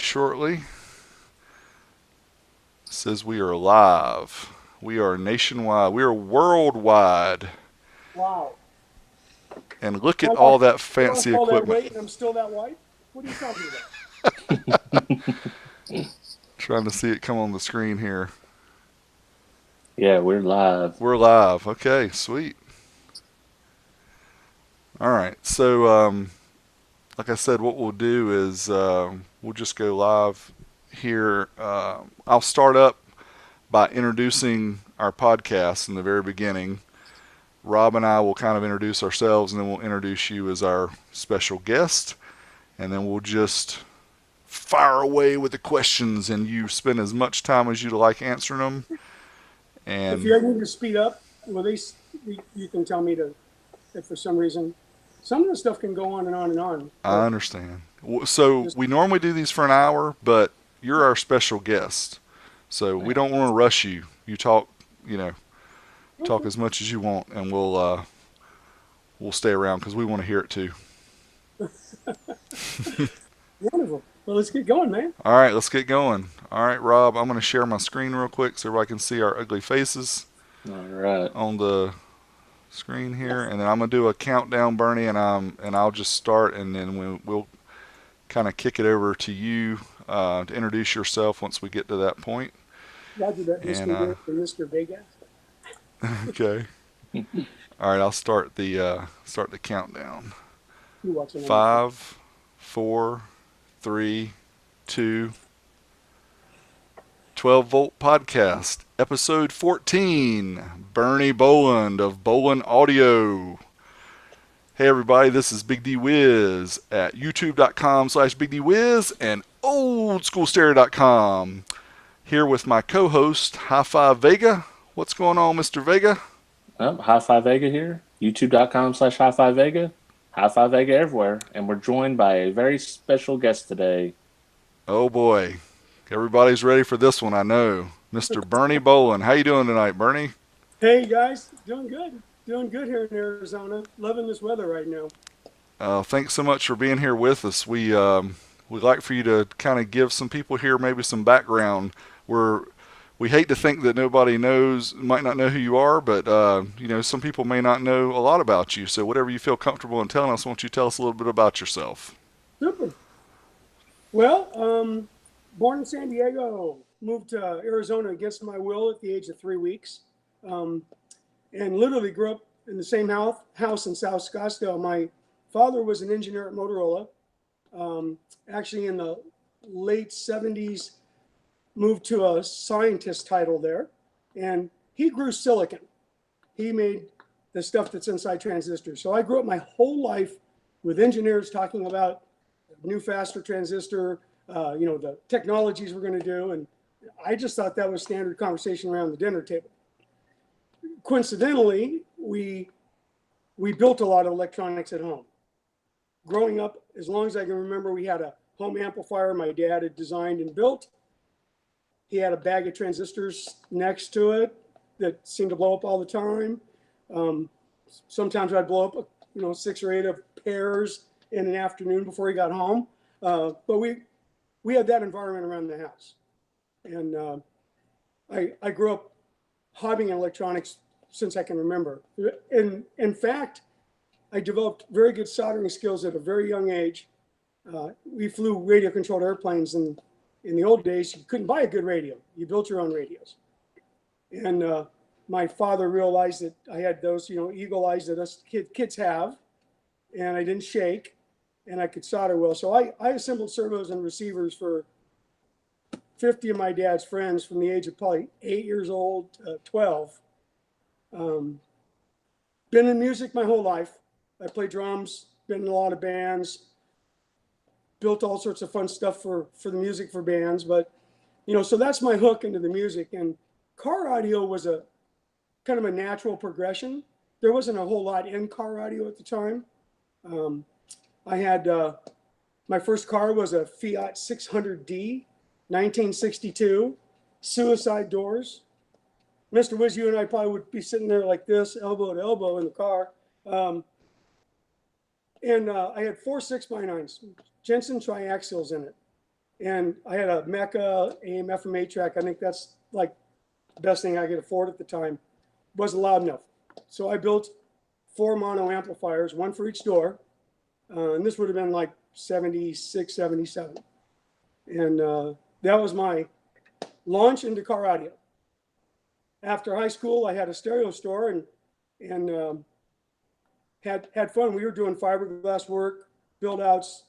shortly. It says we are live. We are nationwide. We are worldwide. Wow. And look at I all lost, that I lost fancy all that equipment. weight and I'm still that white? What are you talking about? Trying to see it come on the screen here. Yeah, we're live. We're live. Okay, sweet. All right. So, like I said, what we'll do is we'll just go live here. I'll start up by introducing our podcast in the very beginning. Rob and I will kind of introduce ourselves, and then we'll introduce you as our special guest, and then we'll just fire away with the questions, and you spend as much time as you like answering them. If And you ever need to speed up, well, you can tell me to, if for some reason, some of the stuff can go on and on and on. I understand. So Just, we normally do these for an hour, but you're our special guest, so we don't want to rush you. You talk, talk okay. as much as you want, and we'll stay around because we want to hear it too. Wonderful. Well, let's get going, man. All right, let's get going. All right, Rob, I'm going to share my screen real quick so everybody can see our ugly faces All right. on the screen here, and then I'm going to do a countdown, Bernie, and I'll just start, and then we'll kind of kick it over to you to introduce yourself once we get to that point. Roger that, And Mr. Vega. okay. All right, I'll start the countdown. You watching? 5, 4, 3, 2. 12-volt podcast, episode 14. Bernie Boland of Boland Audio. Hey everybody, this is BigDWiz at youtube.com/BigDWiz and oldschoolstereo.com. Here with my co-host, HiFiVega. What's going on, Mr. Vega? HiFiVega here. YouTube.com/HiFiVega. HiFiVega everywhere. And we're joined by a very special guest today. Oh boy. Everybody's ready for this one, I know. Mr. Bernie Boland. How you doing tonight, Bernie? Hey, guys. Doing good. Doing good here in Arizona. Loving this weather right now. Thanks so much for being here with us. We'd like for you to kind of give some people here maybe some background. We hate to think that nobody might not know who you are, but some people may not know a lot about you. So whatever you feel comfortable in telling us, why don't you tell us a little bit about yourself? Super. Well, born in San Diego, moved to Arizona against my will at the age of 3 weeks, and literally grew up in the same house in South Scottsdale. My father was an engineer at Motorola. Actually, in the late 70s, moved to a scientist title there, and he grew silicon. He made the stuff that's inside transistors. So I grew up my whole life with engineers talking about new, faster transistor, the technologies we're going to do. And I just thought that was standard conversation around the dinner table. Coincidentally, we built a lot of electronics at home. Growing up, as long as I can remember, we had a home amplifier my dad had designed and built. He had a bag of transistors next to it that seemed to blow up all the time. Sometimes I'd blow up, 6 or 8 of pairs in an afternoon before he got home. But we had that environment around the house. And I grew up hobbying electronics since I can remember. In fact, I developed very good soldering skills at a very young age. We flew radio-controlled airplanes, and in the old days, you couldn't buy a good radio. You built your own radios. And my father realized that I had those, eagle eyes that us kids have, and I didn't shake, and I could solder well. So I assembled servos and receivers for 50 of my dad's friends from the age of probably 8 years old to 12. Been in music my whole life. I play drums, been in a lot of bands, built all sorts of fun stuff for the music for bands. But, so that's my hook into the music. And car audio was a kind of a natural progression. There wasn't a whole lot in car audio at the time. I had my first car was a Fiat 600D, 1962, suicide doors. Mr. Wiz, you and I probably would be sitting there like this, elbow to elbow in the car. And I had 4 6x9s, Jensen triaxials in it. and I had a Mecca AM FM 8-track. I think that's like the best thing I could afford at the time. Wasn't loud enough. So I built 4 mono amplifiers, one for each door. And this would have been like 76, 77. And that was my launch into car audio. After high school, I had a stereo store and had fun. We were doing fiberglass work, build outs,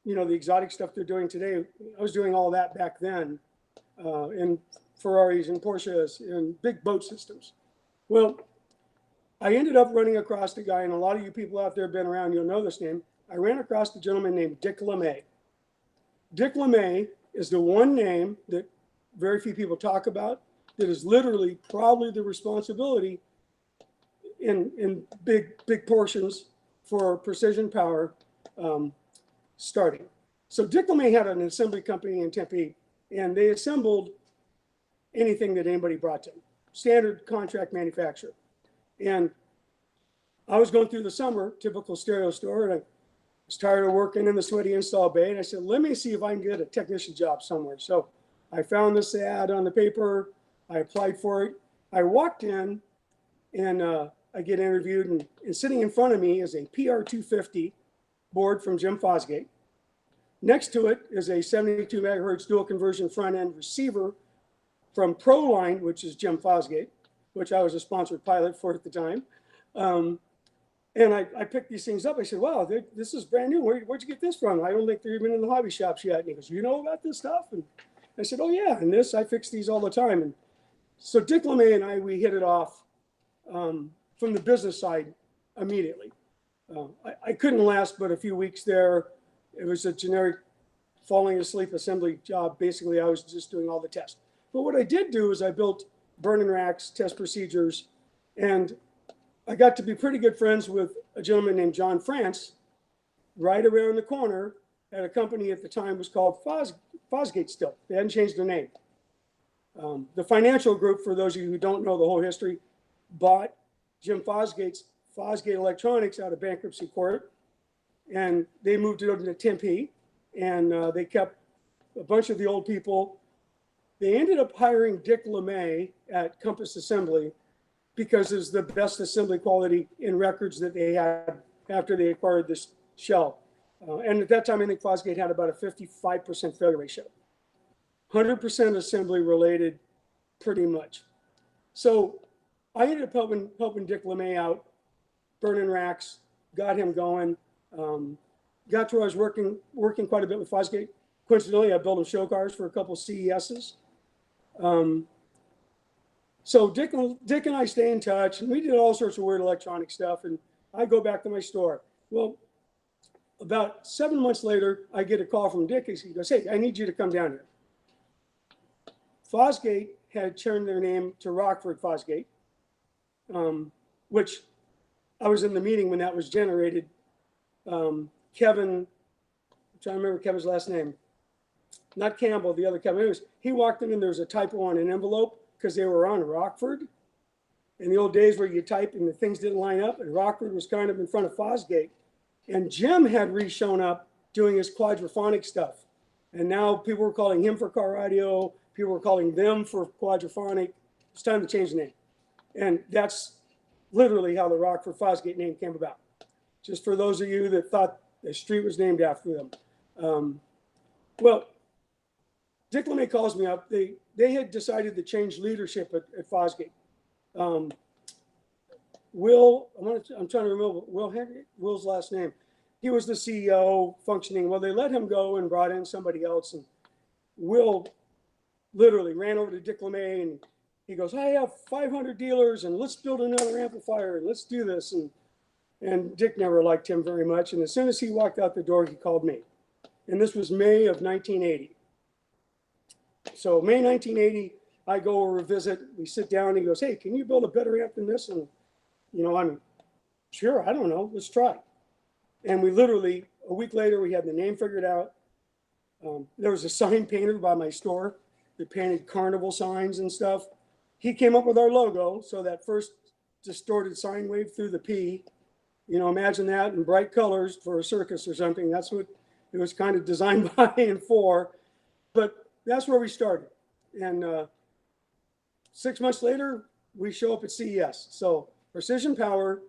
you know, the exotic stuff they're doing today. I was doing all that back then in Ferraris and Porsches and big boat systems. Well, I ended up running across a guy, and a lot of you people out there have been around, you'll know this name. I ran across a gentleman named Dick LeMay. Dick LeMay is the one name that very few people talk about that is literally probably the responsibility in big portions for precision power starting. So Dick LeMay had an assembly company in Tempe, and they assembled anything that anybody brought to them, standard contract manufacturer. And I was going through the summer, typical stereo store, and I was tired of working in the sweaty install bay. And I said, let me see if I can get a technician job somewhere. So I found this ad on the paper. I applied for it. I walked in and I get interviewed, and sitting in front of me is a PR250 board from Jim Fosgate. Next to it is a 72 megahertz dual conversion front end receiver from ProLine, which is Jim Fosgate, which I was a sponsored pilot for at the time. And I picked these things up. I said, wow, this is brand new. Where'd you get this from? I don't think they're even in the hobby shops yet. And he goes, you know about this stuff? And I said, oh yeah, and I fix these all the time. And so Dick LeMay and we hit it off from the business side immediately. I couldn't last but a few weeks there. It was a generic falling asleep assembly job. Basically, I was just doing all the tests. But what I did do is I built burn-in racks, test procedures, and I got to be pretty good friends with a gentleman named John France, right around the corner at a company at the time was called Fosgate still. They hadn't changed their name. The financial group, for those of you who don't know the whole history, bought Jim Fosgate's Fosgate Electronics out of bankruptcy court, and they moved it over to Tempe, and they kept a bunch of the old people. They ended up hiring Dick LeMay at Compass Assembly because it's the best assembly quality in records that they had after they acquired this shell. And at that time, I think Fosgate had about a 55% failure ratio. 100% assembly related, pretty much. So I ended up helping Dick LeMay out, burning racks, got him going. Got to where I was working quite a bit with Fosgate. Coincidentally, I built him show cars for a couple CESs. So Dick and I stay in touch, and we did all sorts of weird electronic stuff. And I go back to my store. Well, about 7 months later, I get a call from Dick. He goes, hey, I need you to come down here. Fosgate had turned their name to Rockford Fosgate, which I was in the meeting when that was generated. Kevin, I'm trying to remember Kevin's last name, not Campbell, the other Kevin. Anyways, he walked in and there was a typo on an envelope because they were on Rockford. In the old days where you type and the things didn't line up, and Rockford was kind of in front of Fosgate. And Jim had re-shown up doing his quadraphonic stuff. And now people were calling him for car audio. People were calling them for quadraphonic. It's time to change the name. And that's literally how the Rockford Fosgate name came about. Just for those of you that thought the street was named after them. Well, Dick LeMay calls me up. They had decided to change leadership at Fosgate. Will, I'm trying to remember Will Henry, Will's last name. He was the CEO functioning. Well, they let him go and brought in somebody else. And Will literally ran over to Dick LeMay and he goes, I have 500 dealers and let's build another amplifier and let's do this. And Dick never liked him very much. And as soon as he walked out the door, he called me. And this was May of 1980. So May 1980, I go over a visit. We sit down and he goes, hey, can you build a better amp than this? And, you know, I'm sure, I don't know, let's try. And we literally, a week later, we had the name figured out. There was a sign painter by my store that painted carnival signs and stuff. He came up with our logo. So that first distorted sine wave through the P, you know, imagine that in bright colors for a circus or something. That's what it was kind of designed by and for. but that's where we started. And 6 months later, we show up at CES. So Precision Power,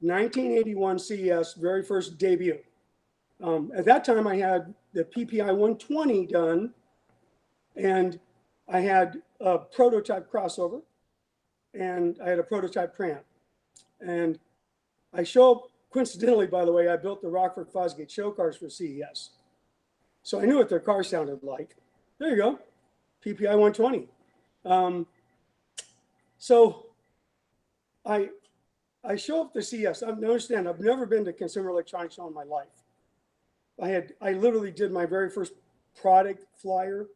1981 CES, very first debut. At that time, I had the PPI 120 done, and I had a prototype crossover, and I had a prototype preamp. And I show up, coincidentally, by the way, I built the Rockford Fosgate show cars for CES. So I knew what their car sounded like. There you go, PPI 120. So I show up to CES. Understand, I've never been to Consumer Electronics Show in my life. I literally did my very first product flyer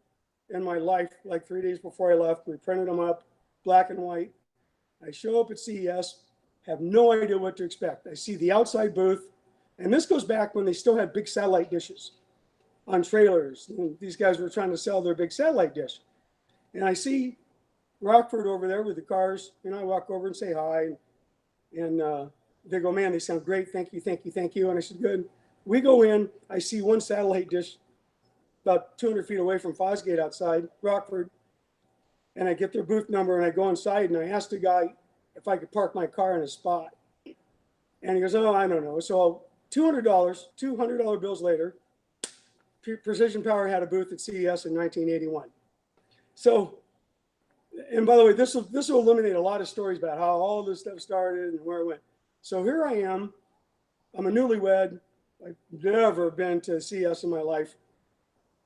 in my life like 3 days before I left. We printed them up, black and white. I show up at CES, have no idea what to expect. I see the outside booth, and this goes back when they still had big satellite dishes on trailers. And these guys were trying to sell their big satellite dish. And I see Rockford over there with the cars, and I walk over and say hi. And they go, man, they sound great. Thank you, thank you, thank you. And I said, good. We go in, I see one satellite dish about 200 feet away from Fosgate outside, Rockford. And I get their booth number and I go inside and I asked the guy if I could park my car in a spot. And he goes, oh, I don't know. So $200 bills later, Precision Power had a booth at CES in 1981. So, and by the way, this will eliminate a lot of stories about how all this stuff started and where it went. So here I am. I'm a newlywed. I've never been to CES in my life.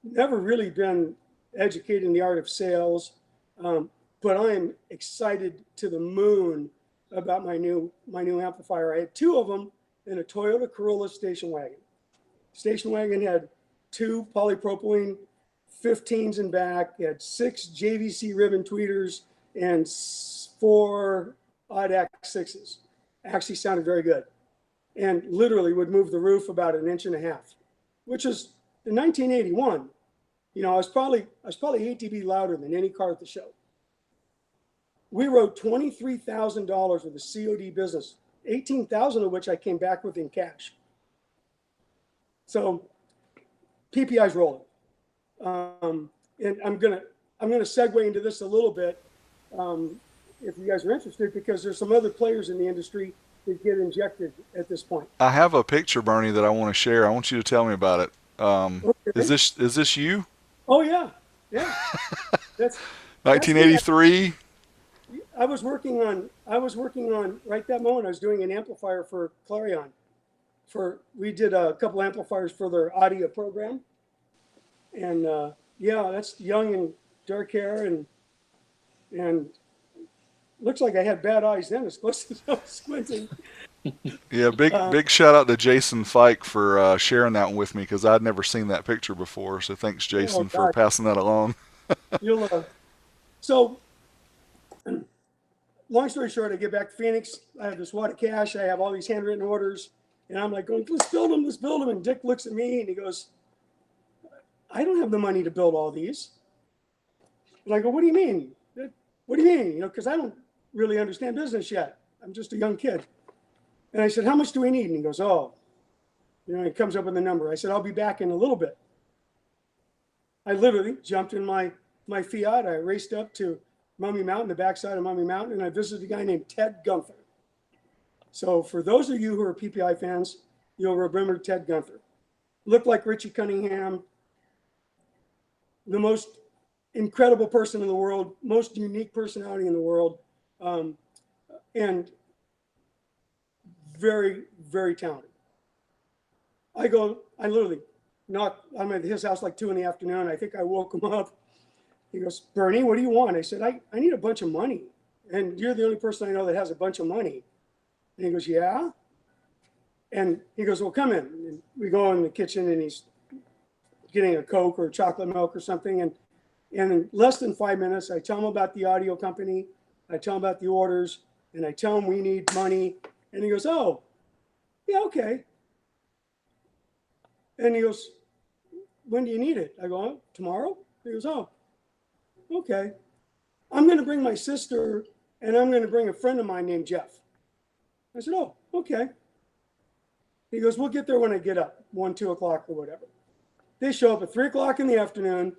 Never really been educated in the art of sales. But I'm excited to the moon about my new amplifier. I had two of them in a Toyota Corolla station wagon. Station wagon had 2 polypropylene 15s in back, it had 6 JVC ribbon tweeters, and 4 odd X6s. Actually sounded very good. And literally would move the roof about 1.5 inches, which is in 1981. You know, I was probably 8 dB louder than any car at the show. We wrote $23,000 with the COD business, 18,000 of which I came back with in cash. So PPI's rolling. And I'm gonna segue into this a little bit, if you guys are interested, because there's some other players in the industry that get injected at this point. I have a picture, Bernie, that I want to share. I want you to tell me about it. Okay. Is this you? Oh yeah, yeah. That's 1983. I was working on right that moment. I was doing an amplifier for Clarion. We did a couple amplifiers for their audio program, and yeah, that's young and dark hair and looks like I had bad eyes then, as close as I was squinting. Yeah, big shout out to Jason Fike for sharing that one with me, because I'd never seen that picture before. So thanks, Jason, for passing that along. So, long story short, I get back to Phoenix. I have this wad of cash. I have all these handwritten orders, and I'm like, going, let's build them. And Dick looks at me and he goes, I don't have the money to build all these. And I go, what do you mean? What do you mean? You know, because I don't really understand business yet. I'm just a young kid. And I said, how much do we need? And he goes, oh, you know, he comes up with a number. I said, I'll be back in a little bit. I literally jumped in my Fiat. I raced up to Mummy Mountain, the backside of Mummy Mountain, and I visited a guy named Ted Gunther. So for those of you who are PPI fans, you'll remember Ted Gunther. Looked like Richie Cunningham, the most incredible person in the world, most unique personality in the world, and very, very talented. I literally knocked, I'm at his house like 2 PM. I think I woke him up. He goes, Bernie, what do you want? I said, I need a bunch of money. And you're the only person I know that has a bunch of money. And he goes, yeah? And he goes, well, come in. And we go in the kitchen and he's getting a Coke or chocolate milk or something. And in less than 5 minutes, I tell him about the audio company. I tell him about the orders. And I tell him we need money. And he goes, oh, yeah, okay. And he goes, when do you need it? I go, oh, tomorrow? He goes, oh, okay. I'm going to bring my sister and I'm going to bring a friend of mine named Jeff. I said, oh, okay. He goes, we'll get there when I get up, 1, 2 o'clock or whatever. They show up at 3 o'clock in the afternoon.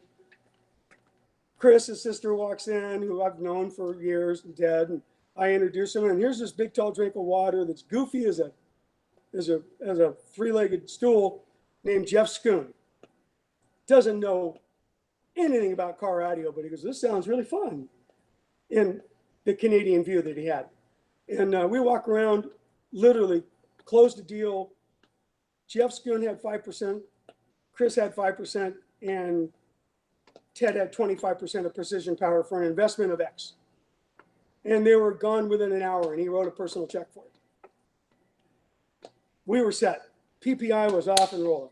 Chris, his sister, walks in, who I've known for years, and Ted, and I introduce him, and here's this big, tall drink of water that's goofy as a three-legged stool, named Jeff Schoon. Doesn't know anything about car audio, but he goes, "This sounds really fun," in the Canadian view that he had. And we walk around, literally closed the deal. Jeff Schoon had 5%, Chris had 5%, and Ted had 25% of Precision Power for an investment of X. And they were gone within an hour, and he wrote a personal check for it. We were set. PPI was off and rolling.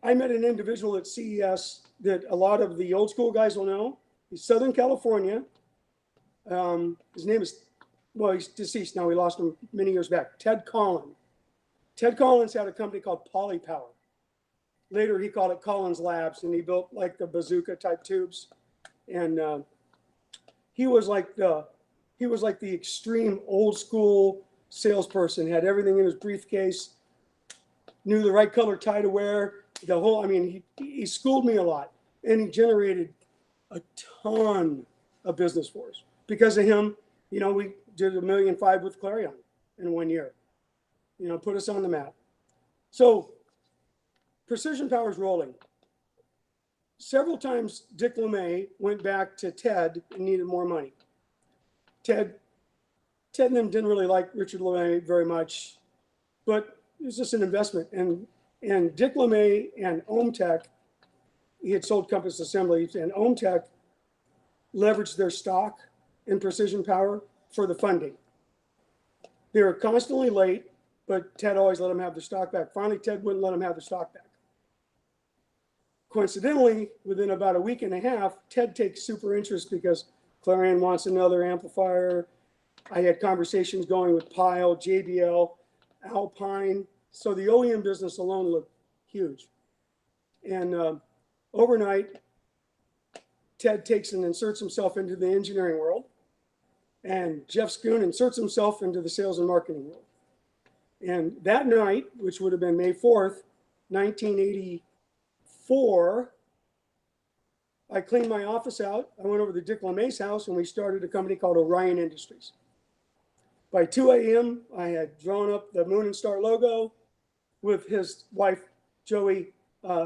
I met an individual at CES that a lot of the old school guys will know. He's Southern California. His name is, well, he's deceased now. We lost him many years back. Ted Collins. Ted Collins had a company called Polypower. Later, he called it Collins Labs, and he built like the bazooka type tubes. And he was like the extreme old school salesperson. Had everything in his briefcase, knew the right color tie to wear. The whole, I mean, he schooled me a lot, and he generated a ton of business for us. Because of him, you know, we did $1.5 million with Clarion in 1 year. You know, put us on the map. So Precision Power's rolling. Several times Dick LeMay went back to Ted and needed more money. Ted and them didn't really like Richard LeMay very much, but it was just an investment. And Dick LeMay and OhmTech, he had sold Compass Assemblies, and OhmTech leveraged their stock in Precision Power for the funding. They were constantly late, but Ted always let them have the stock back. Finally, Ted wouldn't let them have the stock back. Coincidentally, within about a week and a half, Ted takes super interest because Clarion wants another amplifier. I had conversations going with Pyle, JBL, Alpine. So the OEM business alone looked huge. And overnight, Ted takes and inserts himself into the engineering world. And Jeff Schoon inserts himself into the sales and marketing world. And that night, which would have been May 4th, 1984, I cleaned my office out. I went over to Dick LeMay's house, and we started a company called Orion Industries. By 2 a.m., I had drawn up the Moon and Star logo with his wife, Joey,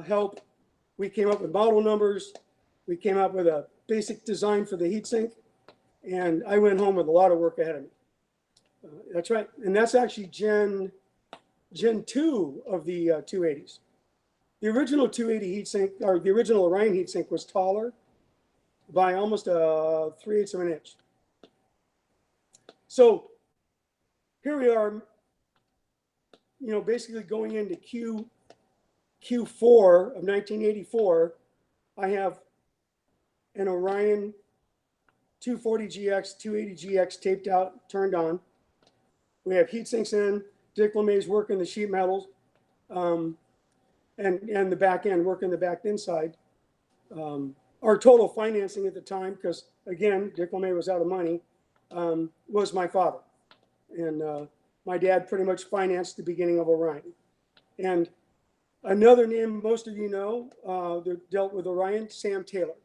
help. We came up with model numbers. We came up with a basic design for the heatsink. And I went home with a lot of work ahead of me. That's right. And that's actually Gen 2 of the 280s. The original 280 heatsink, or the original Orion heatsink, was taller by almost 3/8 of an inch. So here we are, you know, basically going into Q4 of 1984. I have an Orion 240GX, 280GX taped out, turned on. We have heat sinks in. Dick LeMay's working the sheet metals, and the back end, working the back inside. Our total financing at the time, because again, Dick LeMay was out of money, was my father. And my dad pretty much financed the beginning of Orion. And another name most of you know that dealt with Orion, Sam Taylor.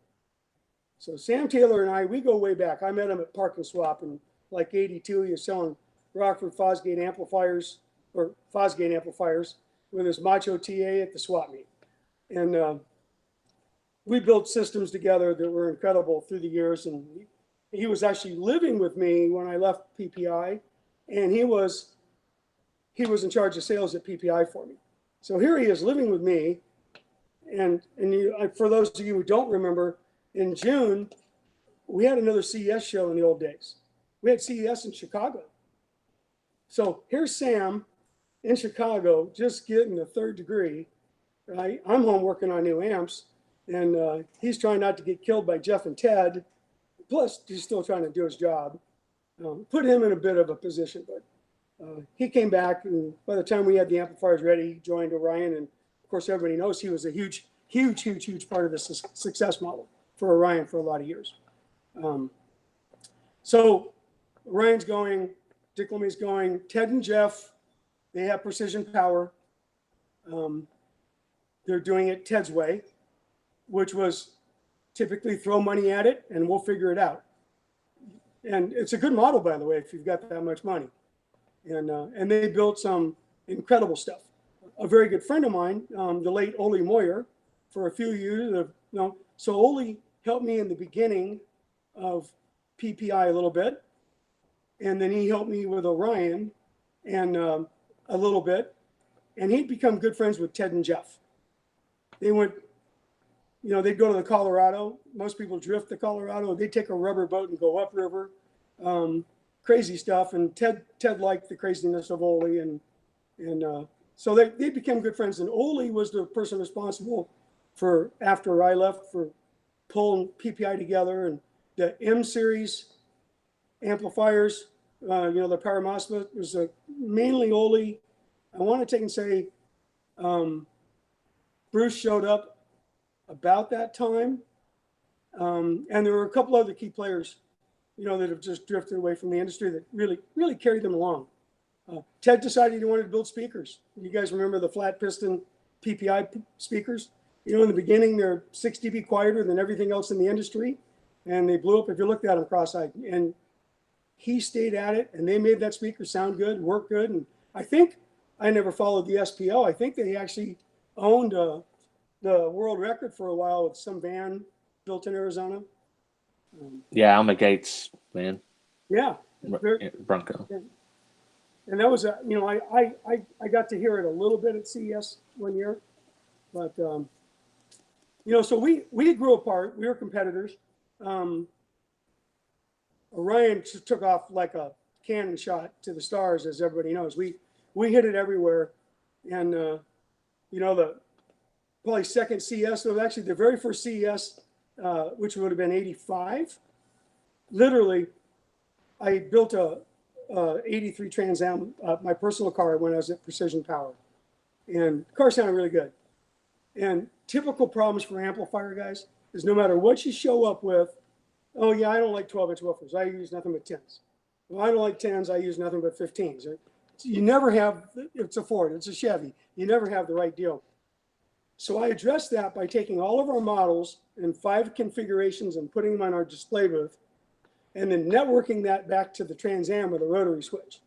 So Sam Taylor and I, we go way back. I met him at Park and Swap in like 82. He was selling Rockford Fosgate amplifiers, or Fosgate amplifiers, with his Macho TA at the swap meet. And we built systems together that were incredible through the years. And he was actually living with me when I left PPI, and he was in charge of sales at PPI for me. So here he is living with me. And for those of you who don't remember, in June, we had another CES show in the old days. We had CES in Chicago. So here's Sam in Chicago, just getting the 3rd degree, right? I'm home working on new amps, and he's trying not to get killed by Jeff and Ted. Plus, he's still trying to do his job. Put him in a bit of a position, but he came back, and by the time we had the amplifiers ready, he joined Orion. And of course, everybody knows he was a huge part of the success model for Orion for a lot of years. So Orion's going, Dick LeMay's going, Ted and Jeff, they have Precision Power. They're doing it Ted's way. which was typically throw money at it and we'll figure it out. And it's a good model, by the way, if you've got that much money. And they built some incredible stuff. A very good friend of mine, the late Ole Moyer, for a few years, so Ole helped me in the beginning of PPI a little bit, and then he helped me with Orion and a little bit, and he'd become good friends with Ted and Jeff. They went, they'd go to the Colorado. Most people drift to Colorado. They'd take a rubber boat and go upriver. Crazy stuff. And Ted liked the craziness of Ole, and so they became good friends. And Ole was the person responsible for, after I left, for pulling PPI together, and the M series amplifiers. The Power MOSFET was mainly Ole. I want to take and say Bruce showed up about that time, and there were a couple other key players, that have just drifted away from the industry that really carried them along. Ted decided he wanted to build speakers. You guys remember the flat piston PPI speakers? In the beginning, they're 6 dB quieter than everything else in the industry, and they blew up if you looked at them cross-eyed. And he stayed at it, and they made that speaker sound good, work good. And I think, I never followed the SPO. I think they actually owned the world record for a while with some van built in Arizona. Yeah, Alma Gates, man. Yeah. Bronco. And that was, I got to hear it a little bit at CES one year. But, so we grew apart. We were competitors. Orion took off like a cannon shot to the stars, as everybody knows. We hit it everywhere. And, the probably second CES, it was actually the very first CES, which would have been 85. Literally, I built a 83 Trans Am, my personal car, when I was at Precision Power. And the car sounded really good. And typical problems for amplifier guys is no matter what you show up with, oh yeah, I don't like 12-inch woofers. I use nothing but 10s. Well, I don't like 10s. I use nothing but 15s. You never have, it's a Ford, it's a Chevy. You never have the right deal. So I addressed that by taking all of our models in 5 configurations and putting them on our display booth, and then networking that back to the Trans Am with a rotary switch.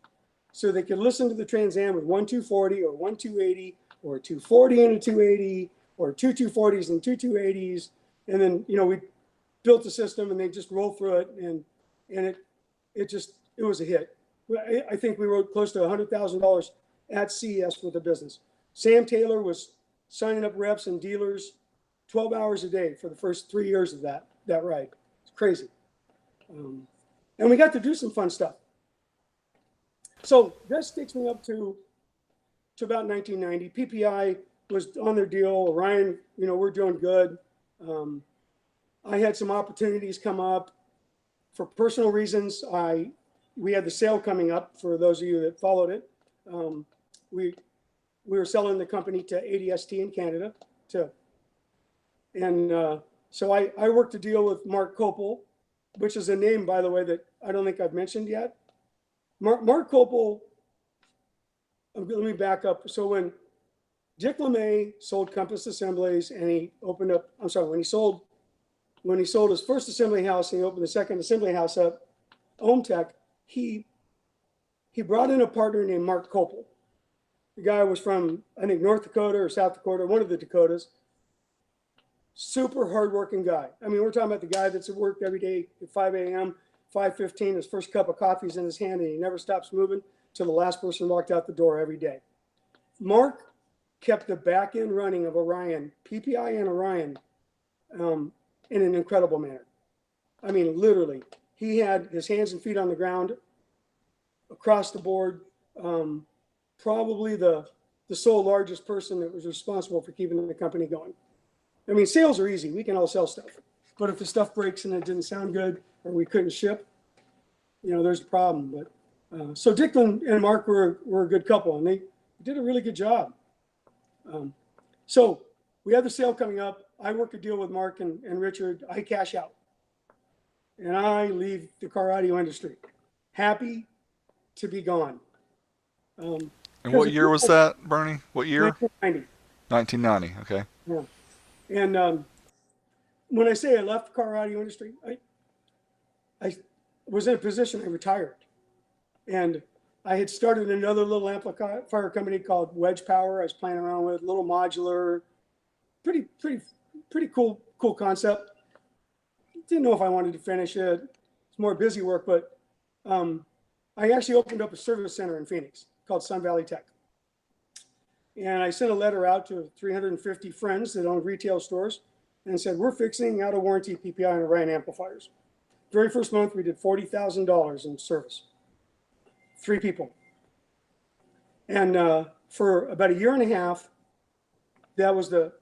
So they could listen to the Trans Am with 1 240 or 1 280 or 240 and a 280 or 2 240s and 2 280s. And then, we built the system and they just roll through it, and it was a hit. I think we wrote close to $100,000 at CES with the business. Sam Taylor was signing up reps and dealers 12 hours a day for the first 3 years of that ride. It's crazy. And we got to do some fun stuff. So this takes me up to about 1990. PPI was on their deal. Orion, we're doing good. I had some opportunities come up. For personal reasons, we had the sale coming up. For those of you that followed it, we were selling the company to ADST in Canada. So I worked a deal with Mark Kopel, which is a name, by the way, that I don't think I've mentioned yet. Mark Kopel, let me back up. So when Dick LeMay sold Compass Assemblies and he opened up, when he sold his first assembly house and he opened the second assembly house up, OhmTech, he brought in a partner named Mark Kopel. The guy was from, I think, North Dakota or South Dakota, one of the Dakotas. Super hardworking guy. I mean, we're talking about the guy that's at work every day at 5 a.m., 5:15, his first cup of coffee is in his hand, and he never stops moving till the last person walked out the door every day. Mark kept the back end running of Orion, PPI and Orion, in an incredible manner. I mean, literally, he had his hands and feet on the ground across the board. Probably the sole largest person that was responsible for keeping the company going. I mean, sales are easy. We can all sell stuff. But if the stuff breaks and it didn't sound good or we couldn't ship, there's a problem. But so Dick and Mark were a good couple, and they did a really good job. So we have the sale coming up. I work a deal with Mark and Richard. I cash out. And I leave the car audio industry. Happy to be gone. And what year was that, Bernie? What year? 1990. 1990, okay. Yeah. And when I say I left the car audio industry, I was in a position, I retired. And I had started another little amplifier company called Wedge Power. I was playing around with, little modular, pretty cool concept. Didn't know if I wanted to finish it. It's more busy work, but I actually opened up a service center in Phoenix called Sun Valley Tech. And I sent a letter out to 350 friends that own retail stores and said, we're fixing out of warranty PPI and Orion amplifiers. Very first month, we did $40,000 in service. 3 people. And for about a year and a half, that was the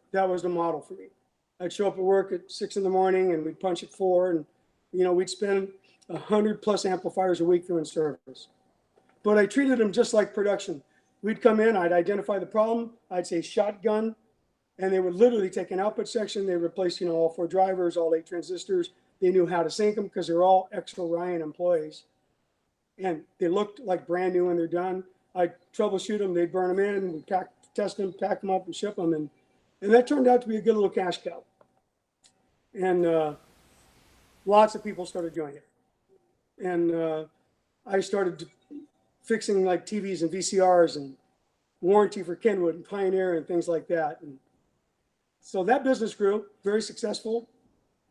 model for me. I'd show up at work at 6 in the morning and we'd punch at 4, and we'd spend 100+ amplifiers a week doing service. But I treated them just like production. We'd come in, I'd identify the problem, I'd say shotgun, and they would literally take an output section, they replaced all 4 drivers, all 8 transistors. They knew how to sync them because they're all ex-Orion employees. And they looked like brand new when they're done. I'd troubleshoot them, they'd burn them in, we'd test them, pack them up and ship them. And that turned out to be a good little cash cow. And lots of people started doing it. And I started fixing like TVs and VCRs and warranty for Kenwood and Pioneer and things like that. And so that business grew, very successful.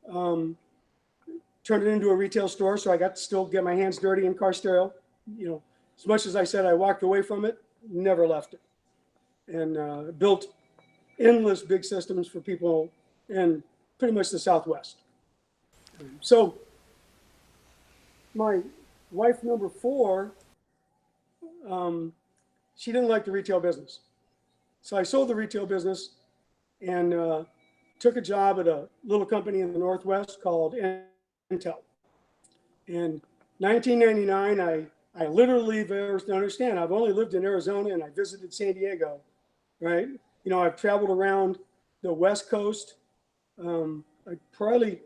Turned it into a retail store, so I got to still get my hands dirty in car stereo. As much as I said I walked away from it, never left it. And built endless big systems for people in pretty much the Southwest. So my wife number 4, she didn't like the retail business. So I sold the retail business and took a job at a little company in the Northwest called Intel. In 1999, I literally understand. I've only lived in Arizona and I visited San Diego, right? I've traveled around the West Coast. I probably,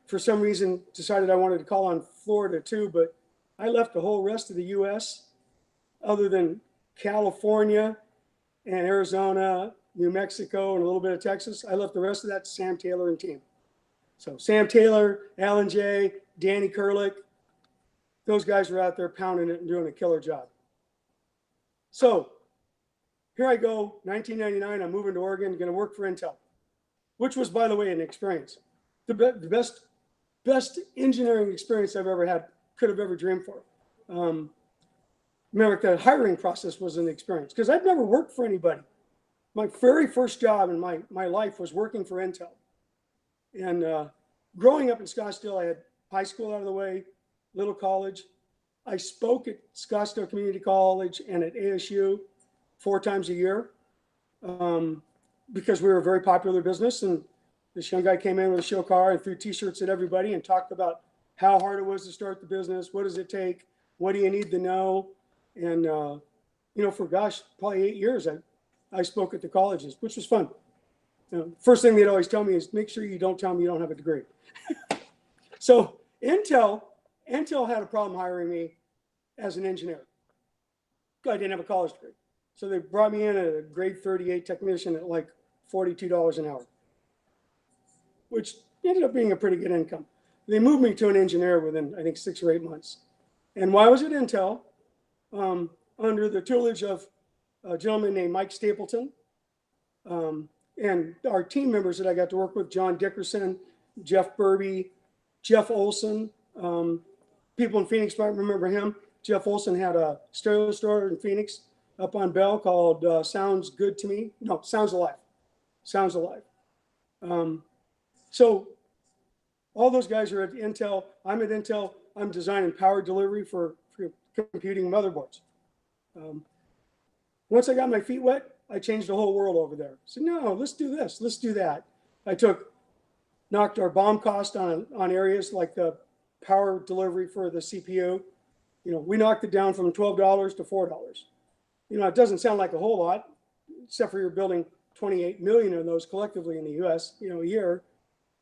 for some reason, decided I wanted to call on Florida too, but I left the whole rest of the U.S. other than California and Arizona, New Mexico, and a little bit of Texas. I left the rest of that to Sam Taylor and team. So Sam Taylor, Alan J., Danny Kurlick, those guys were out there pounding it and doing a killer job. So here I go, 1999, I'm moving to Oregon, going to work for Intel, which was, by the way, an experience. The best engineering experience I've ever had, could have ever dreamed for. Remember, the hiring process was an experience because I'd never worked for anybody. My very first job in my life was working for Intel. And growing up in Scottsdale, I had high school out of the way, little college. I spoke at Scottsdale Community College and at ASU 4 times a year because we were a very popular business. And this young guy came in with a show car and threw T-shirts at everybody and talked about how hard it was to start the business. What does it take? What do you need to know? And, for probably 8 years, I spoke at the colleges, which was fun. First thing they'd always tell me is make sure you don't tell them you don't have a degree. So Intel had a problem hiring me as an engineer. I didn't have a college degree. So they brought me in at a grade 38 technician at like $42 an hour, which ended up being a pretty good income. They moved me to an engineer within, I think, 6 or 8 months. And why was it Intel? Under the tutelage of a gentleman named Mike Stapleton. And our team members that I got to work with, John Dickerson, Jeff Burby, Jeff Olson. People in Phoenix might remember him. Jeff Olson had a stereo store in Phoenix up on Bell called Sounds Good to Me. No, Sounds Alive. Sounds Alive. So all those guys are at Intel. I'm at Intel. I'm designing power delivery for computing motherboards. Once I got my feet wet, I changed the whole world over there. So no, let's do this, let's do that. I knocked our BOM cost on areas like the power delivery for the CPU. We knocked it down from $12 to $4. It doesn't sound like a whole lot, except for you're building 28 million of those collectively in the US, a year.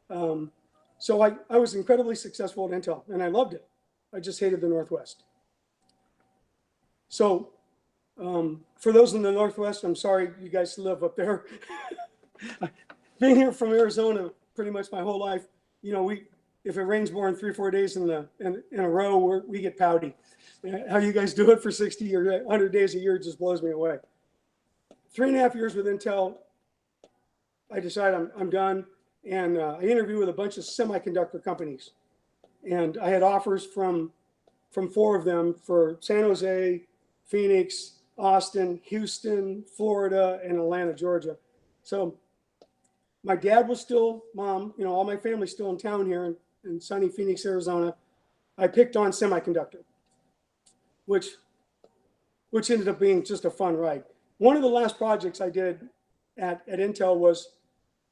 So I was incredibly successful at Intel and I loved it. I just hated the Northwest. So for those in the Northwest, I'm sorry you guys live up there. Being here from Arizona pretty much my whole life. You know, if it rains more than 3 or 4 days in a row, we get pouty. How you guys do it for 60 or 100 days a year just blows me away. 3.5 years with Intel, I decided I'm done, and I interviewed with a bunch of semiconductor companies, and I had offers from 4 of them for San Jose, Phoenix, Austin, Houston, Florida, and Atlanta, Georgia. So my dad was still, Mom, you know, all my family's still in town here in sunny Phoenix, Arizona. I picked on semiconductor, which ended up being just a fun ride. One of the last projects I did at Intel was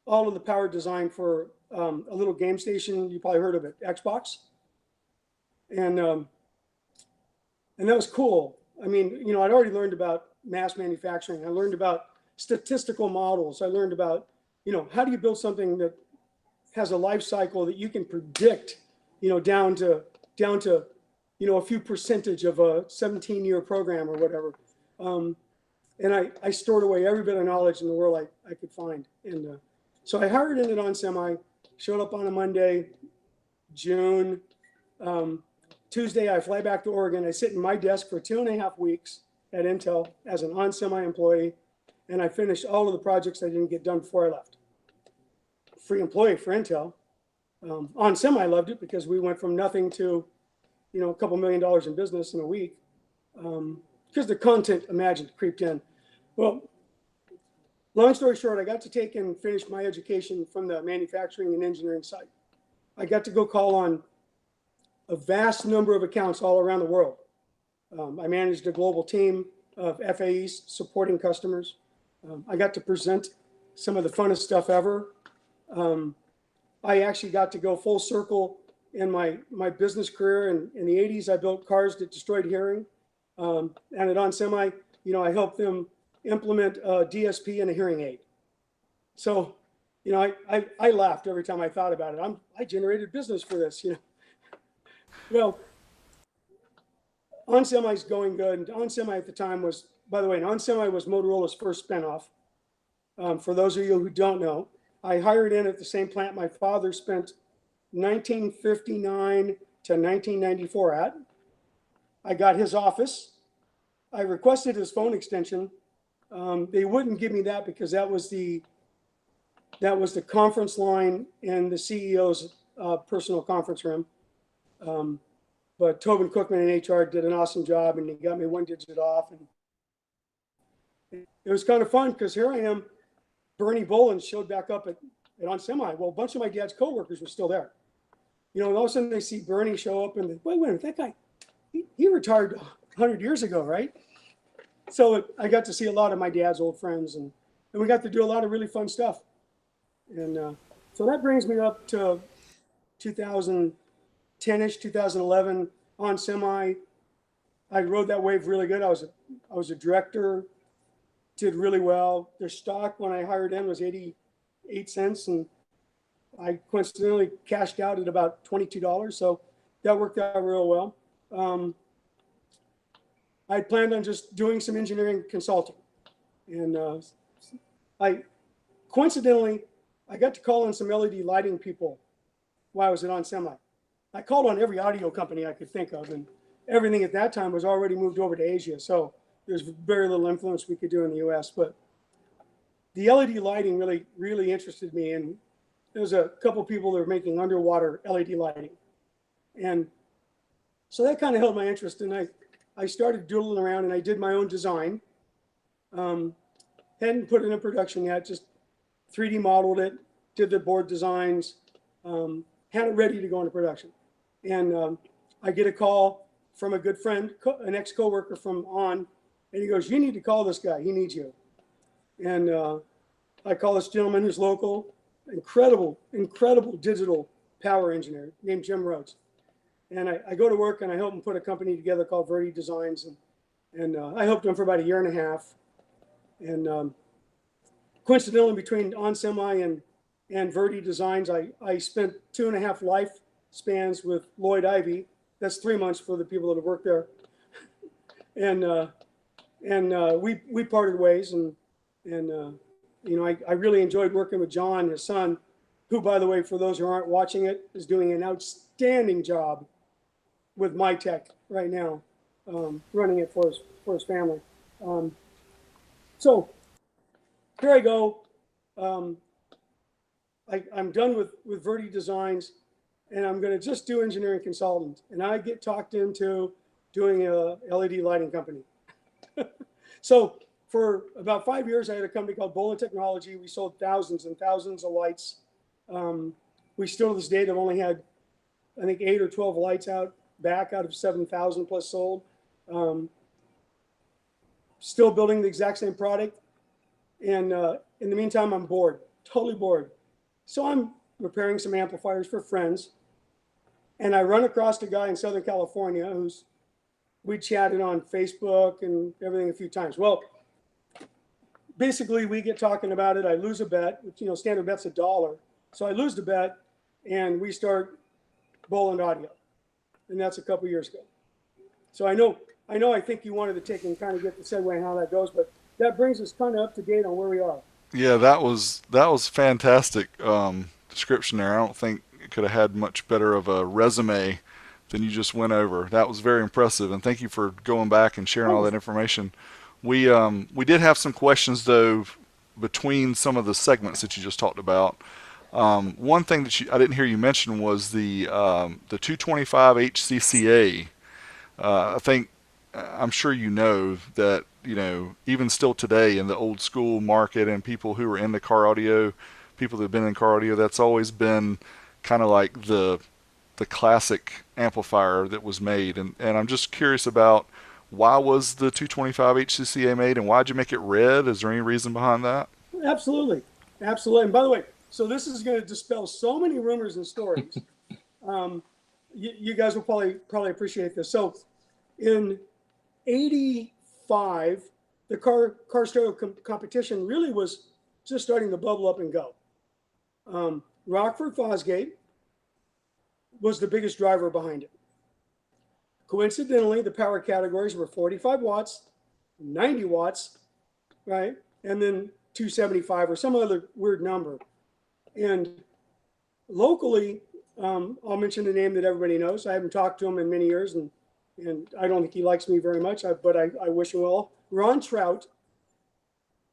all of the power design for a little game station. You probably heard of it, Xbox. And that was cool. I mean, you know, I'd already learned about mass manufacturing. I learned about statistical models. I learned about, you know, how do you build something that has a life cycle that you can predict, you know, down to, you know, a few percentage of a 17-year program or whatever. And I stored away every bit of knowledge in the world I could find. And so I hired in at onsemi, showed up on a Monday, June. Tuesday, I fly back to Oregon. I sit in my desk for 2.5 weeks at Intel as an onsemi employee, and I finished all of the projects I didn't get done before I left. Free employee for Intel. Onsemi loved it because we went from nothing to, you know, a couple $1 million in business in a week. Because the content imagined creeped in. Well, long story short, I got to take and finish my education from the manufacturing and engineering side. I got to go call on a vast number of accounts all around the world. I managed a global team of FAEs supporting customers. I got to present some of the funnest stuff ever. I actually got to go full circle in my business career. In the 80s, I built cars that destroyed hearing. And at onsemi, you know, I helped them implement a DSP and a hearing aid. So, you know, I laughed every time I thought about it. I generated business for this, you know. Well, onsemi's going good. And onsemi at the time was, by the way, onsemi was Motorola's first spinoff. For those of you who don't know, I hired in at the same plant my father spent 1959 to 1994 at. I got his office. I requested his phone extension. They wouldn't give me that because that was the conference line in the CEO's personal conference room. But Tobin Cookman in HR did an awesome job, and he got me 1 digit off. And it was kind of fun because here I am. Bernie Boland showed back up at onsemi. Well, a bunch of my dad's coworkers were still there. You know, and all of a sudden they see Bernie show up, and they, wait a minute, that guy, he retired 100 years ago, right? So I got to see a lot of my dad's old friends, and we got to do a lot of really fun stuff. And so that brings me up to 2010-ish, 2011 onsemi. I rode that wave really good. I was a director, did really well. Their stock when I hired in was 88 cents, and I coincidentally cashed out at about $22. So that worked out real well. I planned on just doing some engineering consulting. And I got to call on some LED lighting people while I was at onsemi. I called on every audio company I could think of, and everything at that time was already moved over to Asia. So there's very little influence we could do in the US. But the LED lighting really, really interested me. And there's a couple people that were making underwater LED lighting. And so that kind of held my interest. And I started doodling around, and I did my own design. Hadn't put it in production yet, just 3D modeled it, did the board designs, had it ready to go into production. And I get a call from a good friend, an ex-coworker from ON, and he goes, "You need to call this guy, he needs you." And I call this gentleman who's local, incredible digital power engineer named Jim Rhodes. And I go to work and I help him put a company together called Verdi Designs. And I helped him for about 1.5 years. And coincidentally, between onsemi and Verdi Designs, I spent 2.5 lifespans with Lloyd Ivy. That's 3 months for the people that have worked there. And we parted ways. And you know, I really enjoyed working with John, his son, who, by the way, for those who aren't watching it, is doing an outstanding job with my tech right now, running it for his family. So here I go. I'm done with Verdi Designs, and I'm going to just do engineering consultant. And I get talked into doing a LED lighting company. So for about 5 years, I had a company called Boland Technology. We sold thousands and thousands of lights. We still to this day have only had, I think, 8 or 12 lights out of 7,000 plus sold. Still building the exact same product. And in the meantime, I'm bored, totally bored. So I'm repairing some amplifiers for friends. And I run across a guy in Southern California we chatted on Facebook and everything a few times. Well, basically we get talking about it. I lose a bet, standard bet's $1. So I lose the bet and we start Boland Audio. And that's a couple years ago. So I think you wanted to take and kind of get the segue on how that goes, but that brings us kind of up to date on where we are. Yeah, that was fantastic description there. I don't think it could have had much better of a resume than you just went over. That was very impressive, and thank you for going back and sharing all that information. We did have some questions though between some of the segments that you just talked about. One thing that I didn't hear you mention was the 225 HCCA. I'm sure you know that, even still today in the old school market and people who are into car audio, people that have been in car audio, that's always been kind of like the classic amplifier that was made. And I'm just curious about, why was the 225 HCCA made and why'd you make it red? Is there any reason behind that? Absolutely. And by the way, so this is going to dispel so many rumors and stories. You guys will probably appreciate this. So in 85, the car stereo competition really was just starting to bubble up and go. Rockford Fosgate was the biggest driver behind it. Coincidentally, the power categories were 45 watts, 90 watts, right? And then 275 or some other weird number. And locally, I'll mention a name that everybody knows. I haven't talked to him in many years, and I don't think he likes me very much, but I wish him well. Ron Trout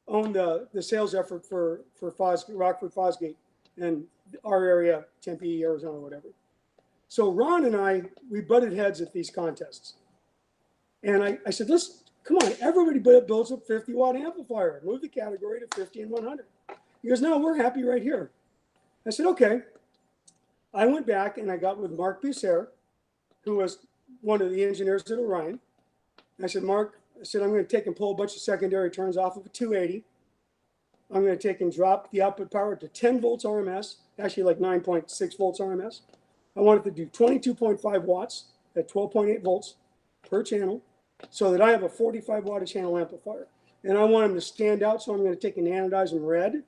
owned the sales effort for Rockford Fosgate in our area, Tempe, Arizona, whatever. So Ron and we butted heads at these contests. And I said, come on, everybody builds a 50-watt amplifier. Move the category to 50 and 100. He goes, no, we're happy right here. I said, okay. I went back and I got with Mark Busser, who was one of the engineers at Orion. I said, Mark, I'm going to take and pull a bunch of secondary turns off of a 280. I'm going to take and drop the output power to 10 volts RMS, actually like 9.6 volts RMS. I want it to do 22.5 watts at 12.8 volts per channel so that I have a 45 watt a channel amplifier. And I want them to stand out, so I'm going to take and anodize them red.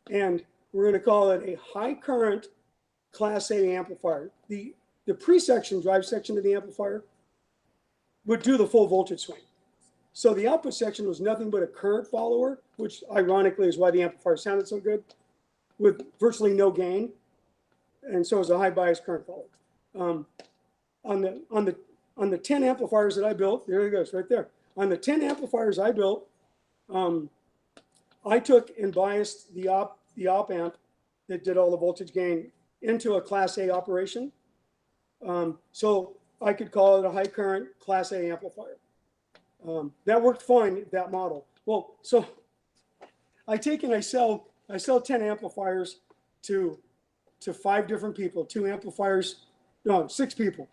And we're going to call it a high current Class A amplifier. The pre-section, drive section of the amplifier, would do the full voltage swing. So the output section was nothing but a current follower, which ironically is why the amplifier sounded so good, with virtually no gain. And so it's a high bias current follower. On the 10 amplifiers that I built, there it goes, right there. On the 10 amplifiers I built, I took and biased the op amp that did all the voltage gain into a Class A operation. So I could call it a high current Class A amplifier. That worked fine, that model. Well, so I take and I sell 10 amplifiers to 5 different people, 6 people.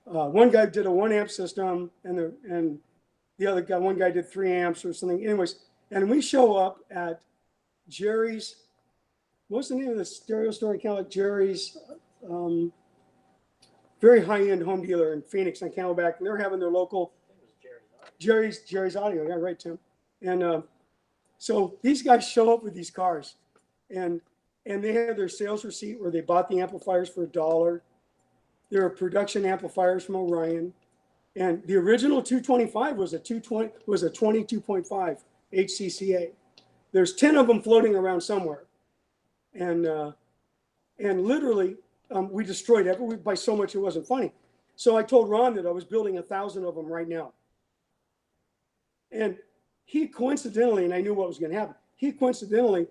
One guy did a 1 amp system, and the other guy, one guy did 3 amps or something. Anyways, and we show up at Jerry's. What's the name of the stereo store in California? Jerry's, very high-end home dealer in Phoenix on Camelback, and they're having their local Jerry's Audio. Yeah, right, Tim. And so these guys show up with these cars, and they have their sales receipt where they bought the amplifiers for $1. There are production amplifiers from Orion, and the original 225 was a 22.5 HCCA. There's 10 of them floating around somewhere, and And literally, we destroyed it by so much it wasn't funny. So I told Ron that I was building 1,000 of them right now. And he coincidentally, and I knew what was going to happen, he coincidentally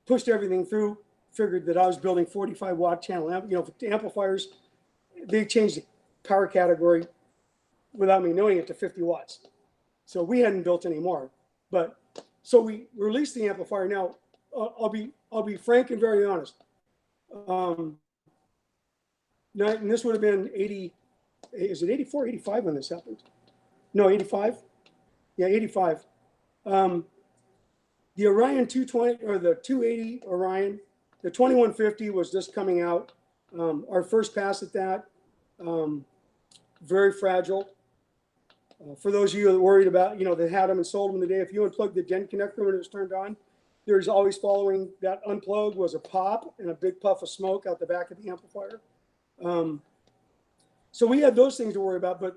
pushed everything through, figured that I was building 45 watt channel, amplifiers. They changed the power category without me knowing it to 50 watts. So we hadn't built any more. But so we released the amplifier. Now, I'll be frank and very honest. And this would have been 80, is it 84, 85 when this happened? No, 85? Yeah, 85. The Orion 220, or the 280 Orion, the 2150 was just coming out. Our first pass at that, very fragile. For those of you that are worried about, that had them and sold them in the day, if you unplugged the gen connector when it was turned on, there's always following that unplug was a pop and a big puff of smoke out the back of the amplifier. So we had those things to worry about, but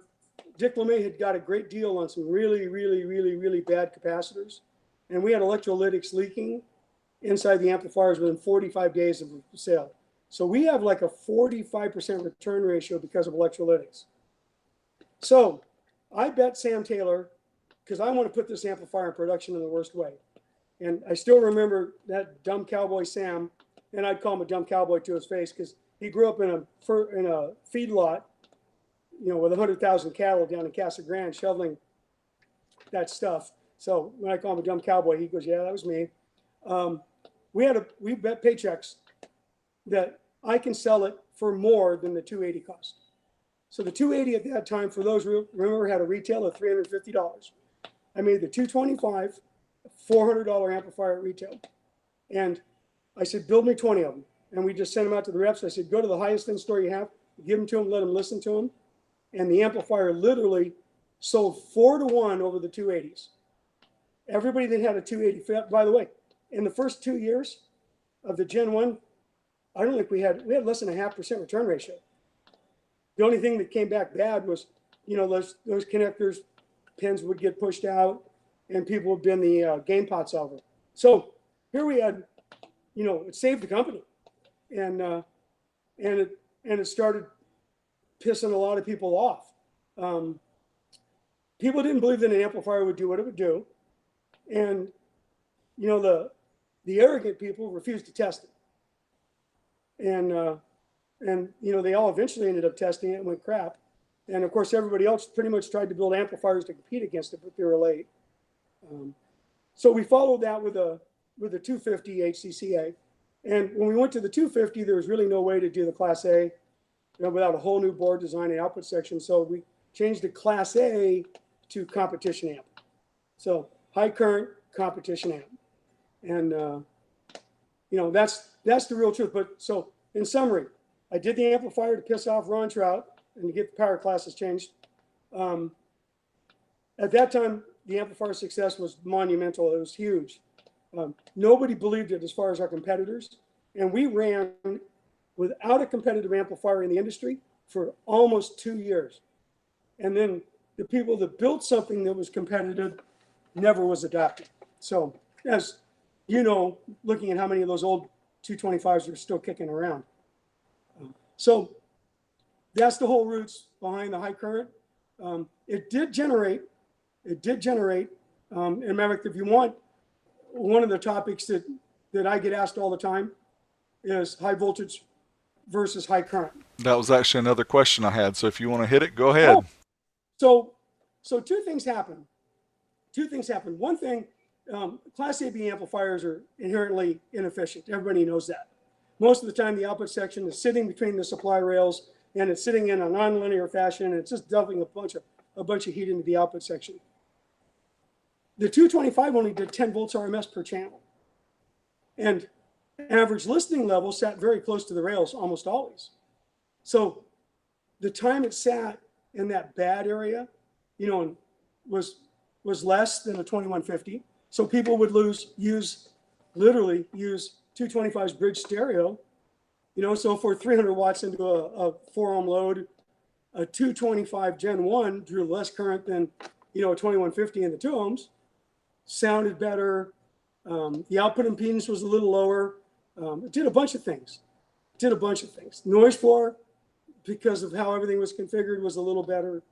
Dick LeMay had got a great deal on some really, really, really, really bad capacitors. And we had electrolytics leaking inside the amplifiers within 45 days of sale. So we have like a 45% return ratio because of electrolytics. So I bet Sam Taylor, because I want to put this amplifier in production in the worst way. And I still remember that dumb cowboy Sam, and I'd call him a dumb cowboy to his face because he grew up in a feedlot, with 100,000 cattle down in Casa Grande shoveling that stuff. So when I call him a dumb cowboy, he goes, "Yeah, that was me." We bet paychecks that I can sell it for more than the 280 cost. So the 280 at that time, for those who remember, had a retail of $350. I made the 225, $400 amplifier at retail. And I said, build me 20 of them. And we just sent them out to the reps. I said, go to the highest end store you have, give them to them, let them listen to them. And the amplifier literally sold 4-to-1 over the 280s. Everybody that had a 280, by the way, in the first 2 years of the Gen 1, I don't think we had less than a 0.5% return ratio. The only thing that came back bad was, those connectors, pins would get pushed out and people would bend the game pots over. So here we had, it saved the company. And it started pissing a lot of people off. People didn't believe that an amplifier would do what it would do. And, the arrogant people refused to test it. And they all eventually ended up testing it and went crap. And of course, everybody else pretty much tried to build amplifiers to compete against it, but they were late. So we followed that with a 250 HCCA. And when we went to the 250, there was really no way to do the Class A without a whole new board design and output section. So we changed the Class A to competition amp. So high current competition amp. And, that's the real truth. But so in summary, I did the amplifier to piss off Ron Trout and to get the power classes changed. At that time, the amplifier success was monumental. It was huge. Nobody believed it as far as our competitors. And we ran without a competitive amplifier in the industry for almost 2 years. And then the people that built something that was competitive never was adopted. So as looking at how many of those old 225s are still kicking around. So that's the whole roots behind the high current. It did generate. And Maverick, if you want, one of the topics that I get asked all the time is high voltage versus high current. That was actually another question I had. So if you want to hit it, go ahead. Oh, so two things happen. One thing, Class AB amplifiers are inherently inefficient. Everybody knows that. Most of the time, the output section is sitting between the supply rails, and it's sitting in a nonlinear fashion, and it's just dumping a bunch of heat into the output section. The 225 only did 10 volts RMS per channel, and average listening level sat very close to the rails almost always. So the time it sat in that bad area, was less than a 2150. So people would literally use 225's bridge stereo, so for 300 watts into a 4-ohm load, a 225 Gen 1 drew less current than, a 2150 in the 2 ohms, sounded better. The output impedance was a little lower. It did a bunch of things. Did a bunch of things. Noise floor, because of how everything was configured, was a little better.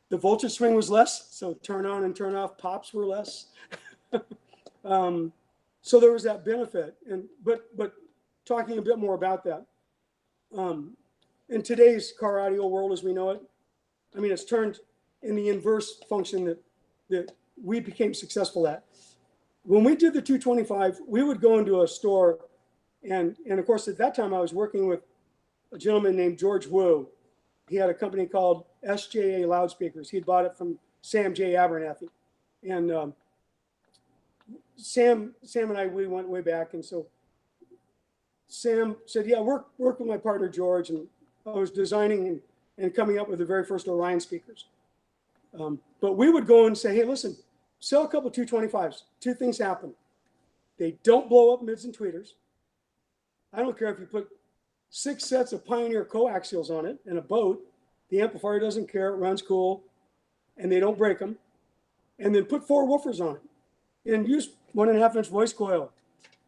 The voltage swing was less, so turn on and turn off pops were less. So there was that benefit. But talking a bit more about that, in today's car audio world as we know it, I mean, it's turned in the inverse function that we became successful at. When we did the 225, we would go into a store, and of course at that time I was working with a gentleman named George Wu. He had a company called SJA Loudspeakers. He'd bought it from Sam J. Abernathy. And Sam and I, we went way back. And so Sam said, yeah, work with my partner, George. And I was designing and coming up with the very first Orion speakers. But we would go and say, hey, listen, sell a couple 225s. Two things happen. They don't blow up mids and tweeters. I don't care if you put 6 sets of Pioneer coaxials on it in a boat. The amplifier doesn't care. It runs cool. And they don't break them. And then put 4 woofers on it. And use 1.5-inch voice coil.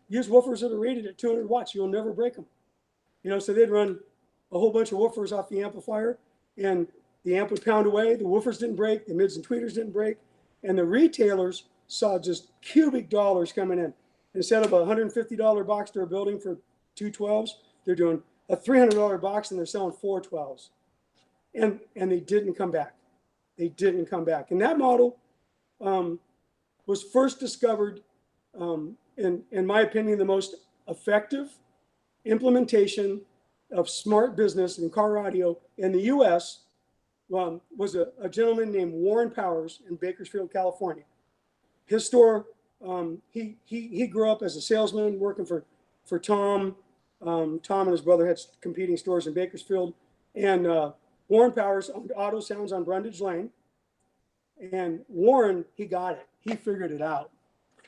Use woofers that are rated at 200 watts. You'll never break them. You know, so they'd run a whole bunch of woofers off the amplifier. And the amp would pound away. The woofers didn't break. The mids and tweeters didn't break. And the retailers saw just cubic dollars coming in. Instead of a $150 box they're building for 212s, they're doing a $300 box and they're selling 412s. And they didn't come back. They didn't come back. And that model was first discovered, in my opinion, the most effective implementation of smart business in car audio in the U.S. Was a gentleman named Warren Powers in Bakersfield, California. His store, he grew up as a salesman working for Tom. Tom and his brother had competing stores in Bakersfield. And Warren Powers owned Auto Sounds on Brundage Lane. And Warren, he got it. He figured it out.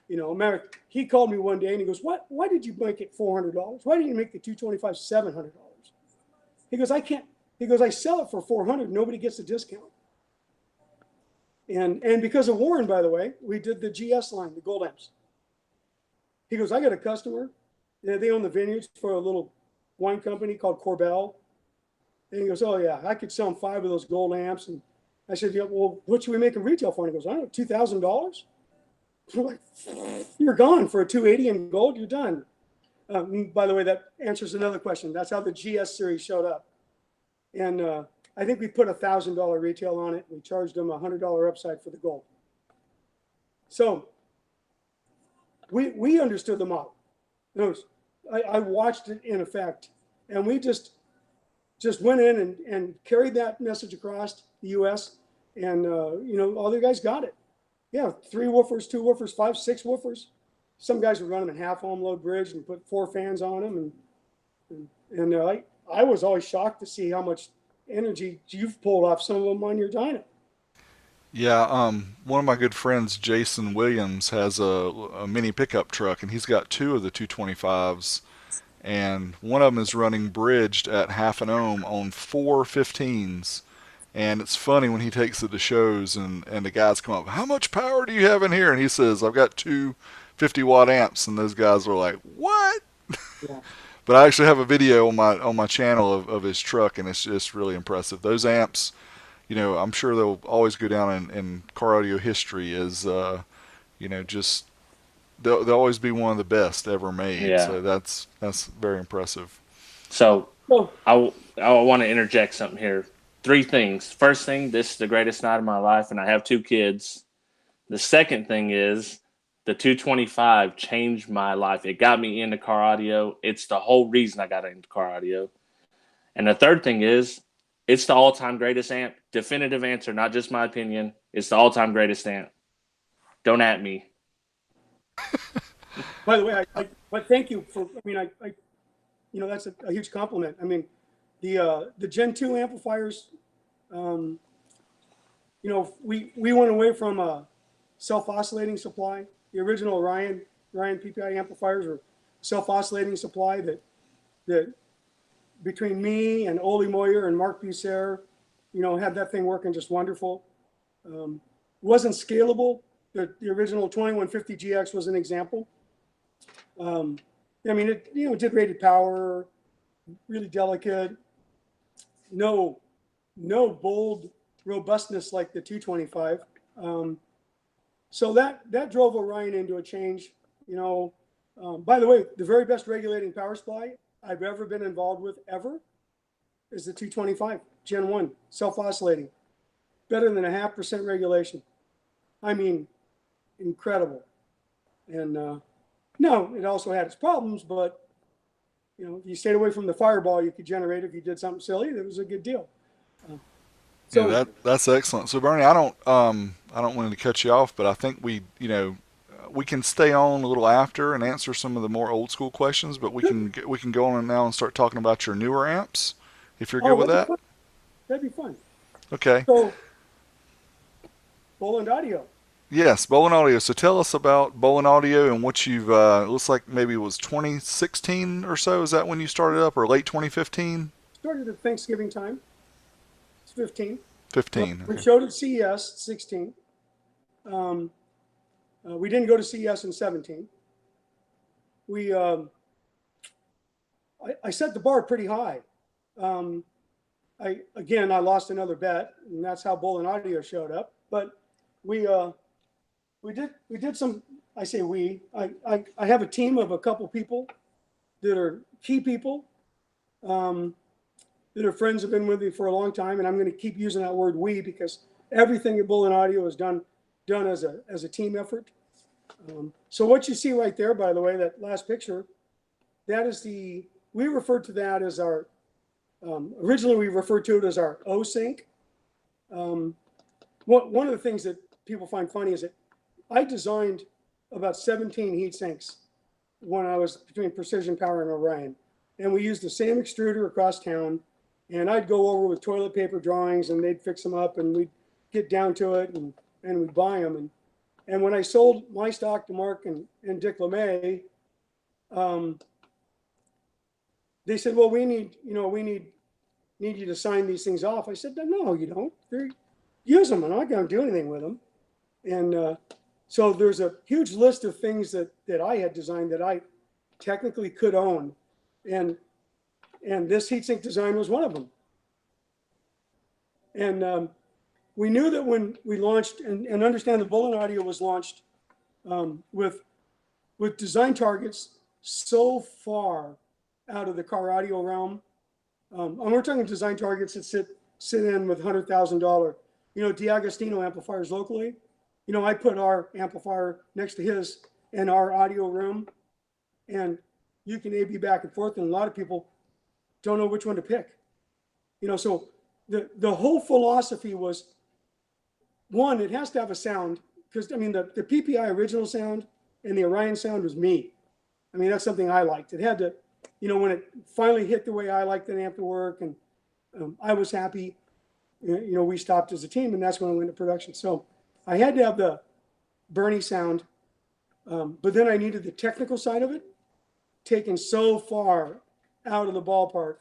You know, he called me one day and he goes, why did you make it $400? Why didn't you make the 225 $700? He goes, I can't. He goes, I sell it for $400. Nobody gets a discount. And because of Warren, by the way, we did the GS line, the gold amps. He goes, I got a customer. They own the vineyards for a little wine company called Corbel. And he goes, oh yeah, I could sell them 5 of those gold amps. And I said, yeah, well, what should we make them retail for? And he goes, I don't know, $2,000. We're like, you're gone for a 280 in gold. You're done. By the way, that answers another question. That's how the GS series showed up. And I think we put $1,000 retail on it. We charged them $100 upside for the gold. So we understood the model. I watched it in effect, and we just went in and carried that message across the U.S. And you know, all the guys got it. Yeah, 3 woofers, 2 woofers, 5, 6 woofers. Some guys would run them in half home load bridge and put 4 fans on them, and I was always shocked to see how much energy you've pulled off some of them on your dyno. Yeah, one of my good friends, Jason Williams, has a mini pickup truck, and he's got 2 of the 225s, and one of them is running bridged at half an ohm on 4 15s. And it's funny when he takes it to shows, and the guys come up, how much power do you have in here? And he says, I've got 2 50-watt amps, and those guys are like, what? Yeah. But I actually have a video on my channel of his truck, and it's just really impressive. Those amps, you know, I'm sure they'll always go down in car audio history as, you know, just they'll always be one of the best ever made. Yeah. So that's very impressive. So I want to interject something here. 3 things. First thing, this is the greatest night of my life, and I have 2 kids. The second thing is the 225 changed my life. It got me into car audio. It's the whole reason I got into car audio. And the third thing is it's the all-time greatest amp. Definitive answer, not just my opinion. It's the all-time greatest amp. Don't at me. By the way, but thank you for. I mean, you know, that's a huge compliment. I mean, the Gen 2 amplifiers. You know, we went away from a self-oscillating supply. The original Orion PPI amplifiers were self-oscillating supply that between me and Oli Moyer and Mark Bucer, you know, had that thing working just wonderful. Wasn't scalable. The original 2150 GX was an example. I mean, it, you know, did rated power, really delicate. No bold robustness like the 225. So that drove Orion into a change. By the way, the very best regulating power supply I've ever been involved with ever is the 225 Gen 1, self-oscillating. Better than 0.5% regulation. I mean, incredible. And no, it also had its problems, but if you stayed away from the fireball you could generate if you did something silly, it was a good deal. So yeah, that's excellent. So Bernie, I don't want to cut you off, but I think we can stay on a little after and answer some of the more old school questions, but we can go on now and start talking about your newer amps, if you're good with that. That'd be fun. Okay. So, Boland Audio. Yes, Boland Audio. So tell us about Boland Audio and what you've. It looks like maybe it was 2016 or so. Is that when you started up, or late 2015? Started at Thanksgiving time. It's 15. 15. We showed at CES 16. We didn't go to CES in 17. I set the bar pretty high. I lost another bet, and that's how Boland Audio showed up. But we did some. I say we. I have a team of a couple people that are key people that are friends, have been with me for a long time, and I'm going to keep using that word we because everything at Boland Audio is done as a team effort. So what you see right there, by the way, that last picture, that is we referred to that as our. Originally, we referred to it as our O sync. One of the things that people find funny is that I designed about 17 heat sinks when I was between Precision Power and Orion. And we used the same extruder across town. And I'd go over with toilet paper drawings and they'd fix them up and we'd get down to it and we'd buy them. And when I sold my stock to Mark and Dick LeMay, they said, well, we need you to sign these things off. I said, no, you don't. Use them. I'm not going to do anything with them. And so there's a huge list of things that I had designed that I technically could own. And this heatsink design was one of them. And we knew that when we launched, and understand that Boland Audio was launched with design targets so far out of the car audio realm. And we're talking design targets that sit in with $100,000. D'Agostino amplifiers locally. I put our amplifier next to his in our audio room, and you can A/B back and forth, and a lot of people don't know which one to pick. So the whole philosophy was, one, it has to have a sound, because the PPI original sound and the Orion sound was me. That's something I liked. It had to, when it finally hit the way I liked an amp to work, and I was happy, we stopped as a team, and that's when I went to production. So I had to have the Bernie sound, but then I needed the technical side of it taken so far out of the ballpark.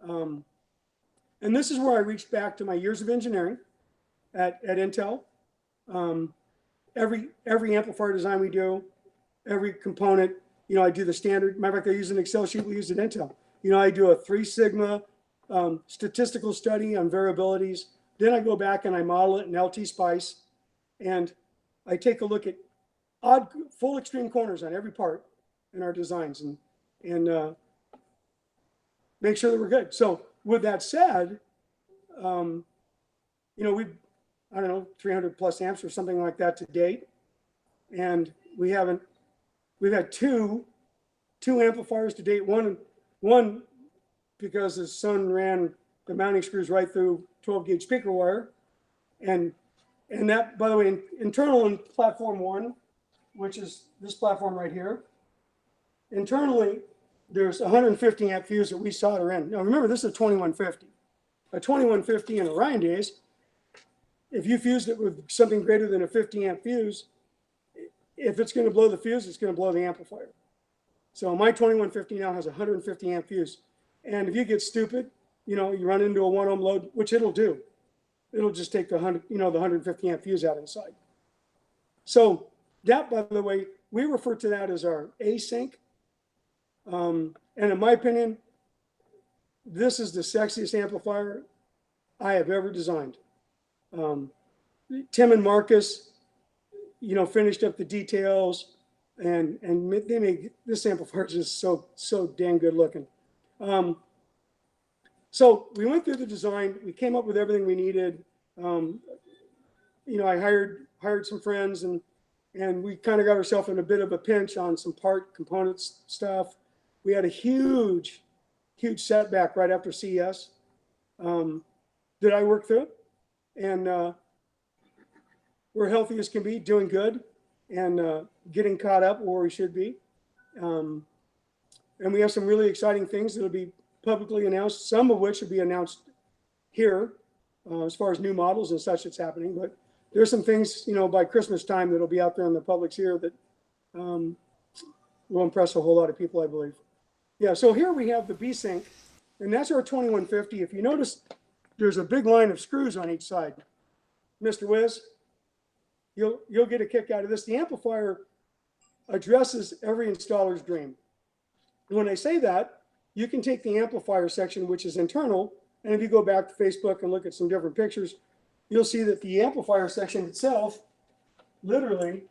And this is where I reached back to my years of engineering at Intel. Every amplifier design we do, every component, I do the standard. Matter of fact, I use an Excel sheet we use at Intel. I do a 3 sigma statistical study on variabilities. Then I go back and I model it in LT Spice. And I take a look at odd, full extreme corners on every part in our designs and make sure that we're good. So with that said, we've, 300 plus amps or something like that to date. And we've had two amplifiers to date. One because his son ran the mounting screws right through 12 gauge speaker wire. And that, by the way, internal in platform 1, which is this platform right here, internally, there's 150 amp fuse that we solder in. Now remember, this is a 2150. A 2150 in Orion days, if you fused it with something greater than a 50 amp fuse, if it's going to blow the fuse, it's going to blow the amplifier. So my 2150 now has a 150 amp fuse. And if you get stupid, you run into a 1 ohm load, which it'll do. It'll just take the 150 amp fuse out inside. So that, by the way, we refer to that as our async. And in my opinion, this is the sexiest amplifier I have ever designed. Tim and Marcus, finished up the details, and they made this amplifier just so dang good looking. So we went through the design. We came up with everything we needed. I hired some friends, and we kind of got ourselves in a bit of a pinch on some components stuff. We had a huge setback right after CES that I worked through, and we're healthy as can be, doing good, and getting caught up where we should be. And we have some really exciting things that will be publicly announced, some of which will be announced here as far as new models and such that's happening. But there's some things, by Christmas time that'll be out there in the public's ear that will impress a whole lot of people, I believe. Yeah, so here we have the B-Sync, and that's our 2150. If you notice, there's a big line of screws on each side. Mr. Wiz, you'll get a kick out of this. The amplifier addresses every installer's dream. When I say that, you can take the amplifier section, which is internal, and if you go back to Facebook and look at some different pictures, you'll see that the amplifier section itself literally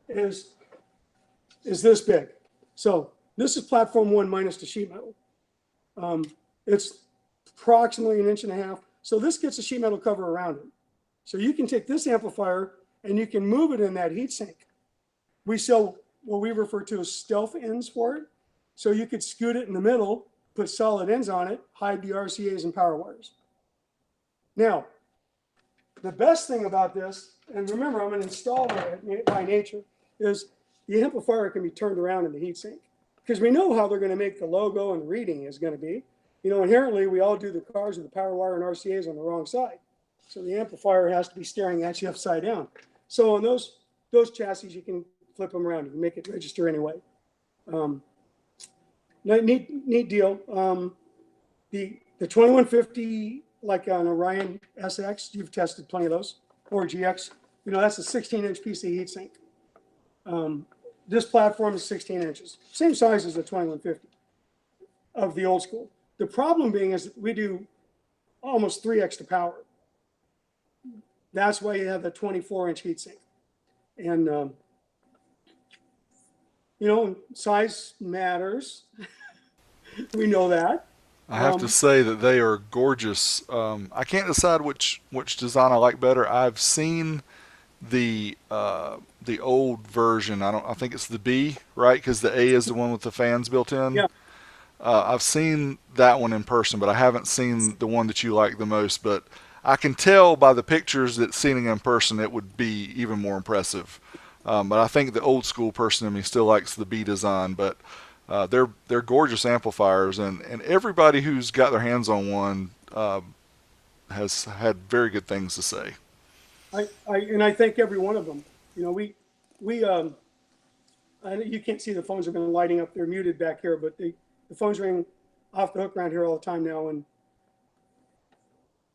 is this big. So this is platform 1 minus the sheet metal. It's approximately 1.5 inches. So this gets a sheet metal cover around it. So you can take this amplifier and you can move it in that heatsink. We sell what we refer to as stealth ends for it. So you could scoot it in the middle, put solid ends on it, hide the RCAs and power wires. Now, the best thing about this, and remember I'm an installer by nature, is the amplifier can be turned around in the heatsink, because we know how they're going to make the logo and the reading is going to be. Inherently we all do the cars with the power wire and RCAs on the wrong side. So the amplifier has to be staring at you upside down. So on those chassis, you can flip them around. You can make it register anyway. Neat deal. The 2150, like an Orion SX, you've tested plenty of those, or GX. That's a 16-inch piece of heatsink. This platform is 16 inches, same size as the 2150 of the old school. The problem being is that we do almost 3x the power. That's why you have the 24-inch heatsink. And, size matters. We know that. I have to say that they are gorgeous. I can't decide which design I like better. I've seen the old version. I think it's the B, right? Because the A is the one with the fans built in. Yeah. I've seen that one in person, but I haven't seen the one that you like the most. But I can tell by the pictures that seeing it in person, it would be even more impressive. But I think the old school person in me still likes the B design. But they're gorgeous amplifiers, and everybody who's got their hands on one has had very good things to say. I thank every one of them. You can't see the phones have been lighting up. They're muted back here, but the phones ring off the hook around here all the time now.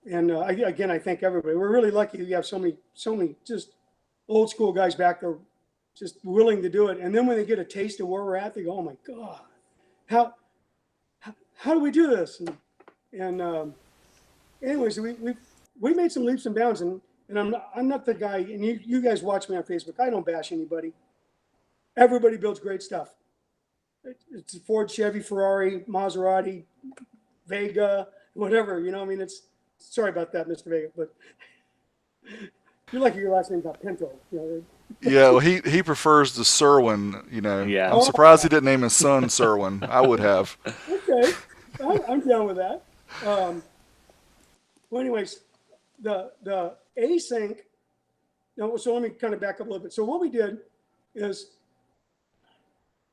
And I thank everybody. We're really lucky you have so many just old school guys back there just willing to do it. And then when they get a taste of where we're at, they go, "Oh my God, how do we do this?" And anyways, we made some leaps and bounds. And I'm not the guy. And you guys watch me on Facebook. I don't bash anybody. Everybody builds great stuff. It's Ford, Chevy, Ferrari, Maserati, Vega, whatever. It's sorry about that, Mr. Vega, but you're lucky your last name got Pinto. Yeah, well, he prefers the Serwin. Yeah. I'm surprised he didn't name his son Serwin. I would have. Okay, I'm down with that. Well, anyways, the A-Sync. So let me kind of back up a little bit. So what we did is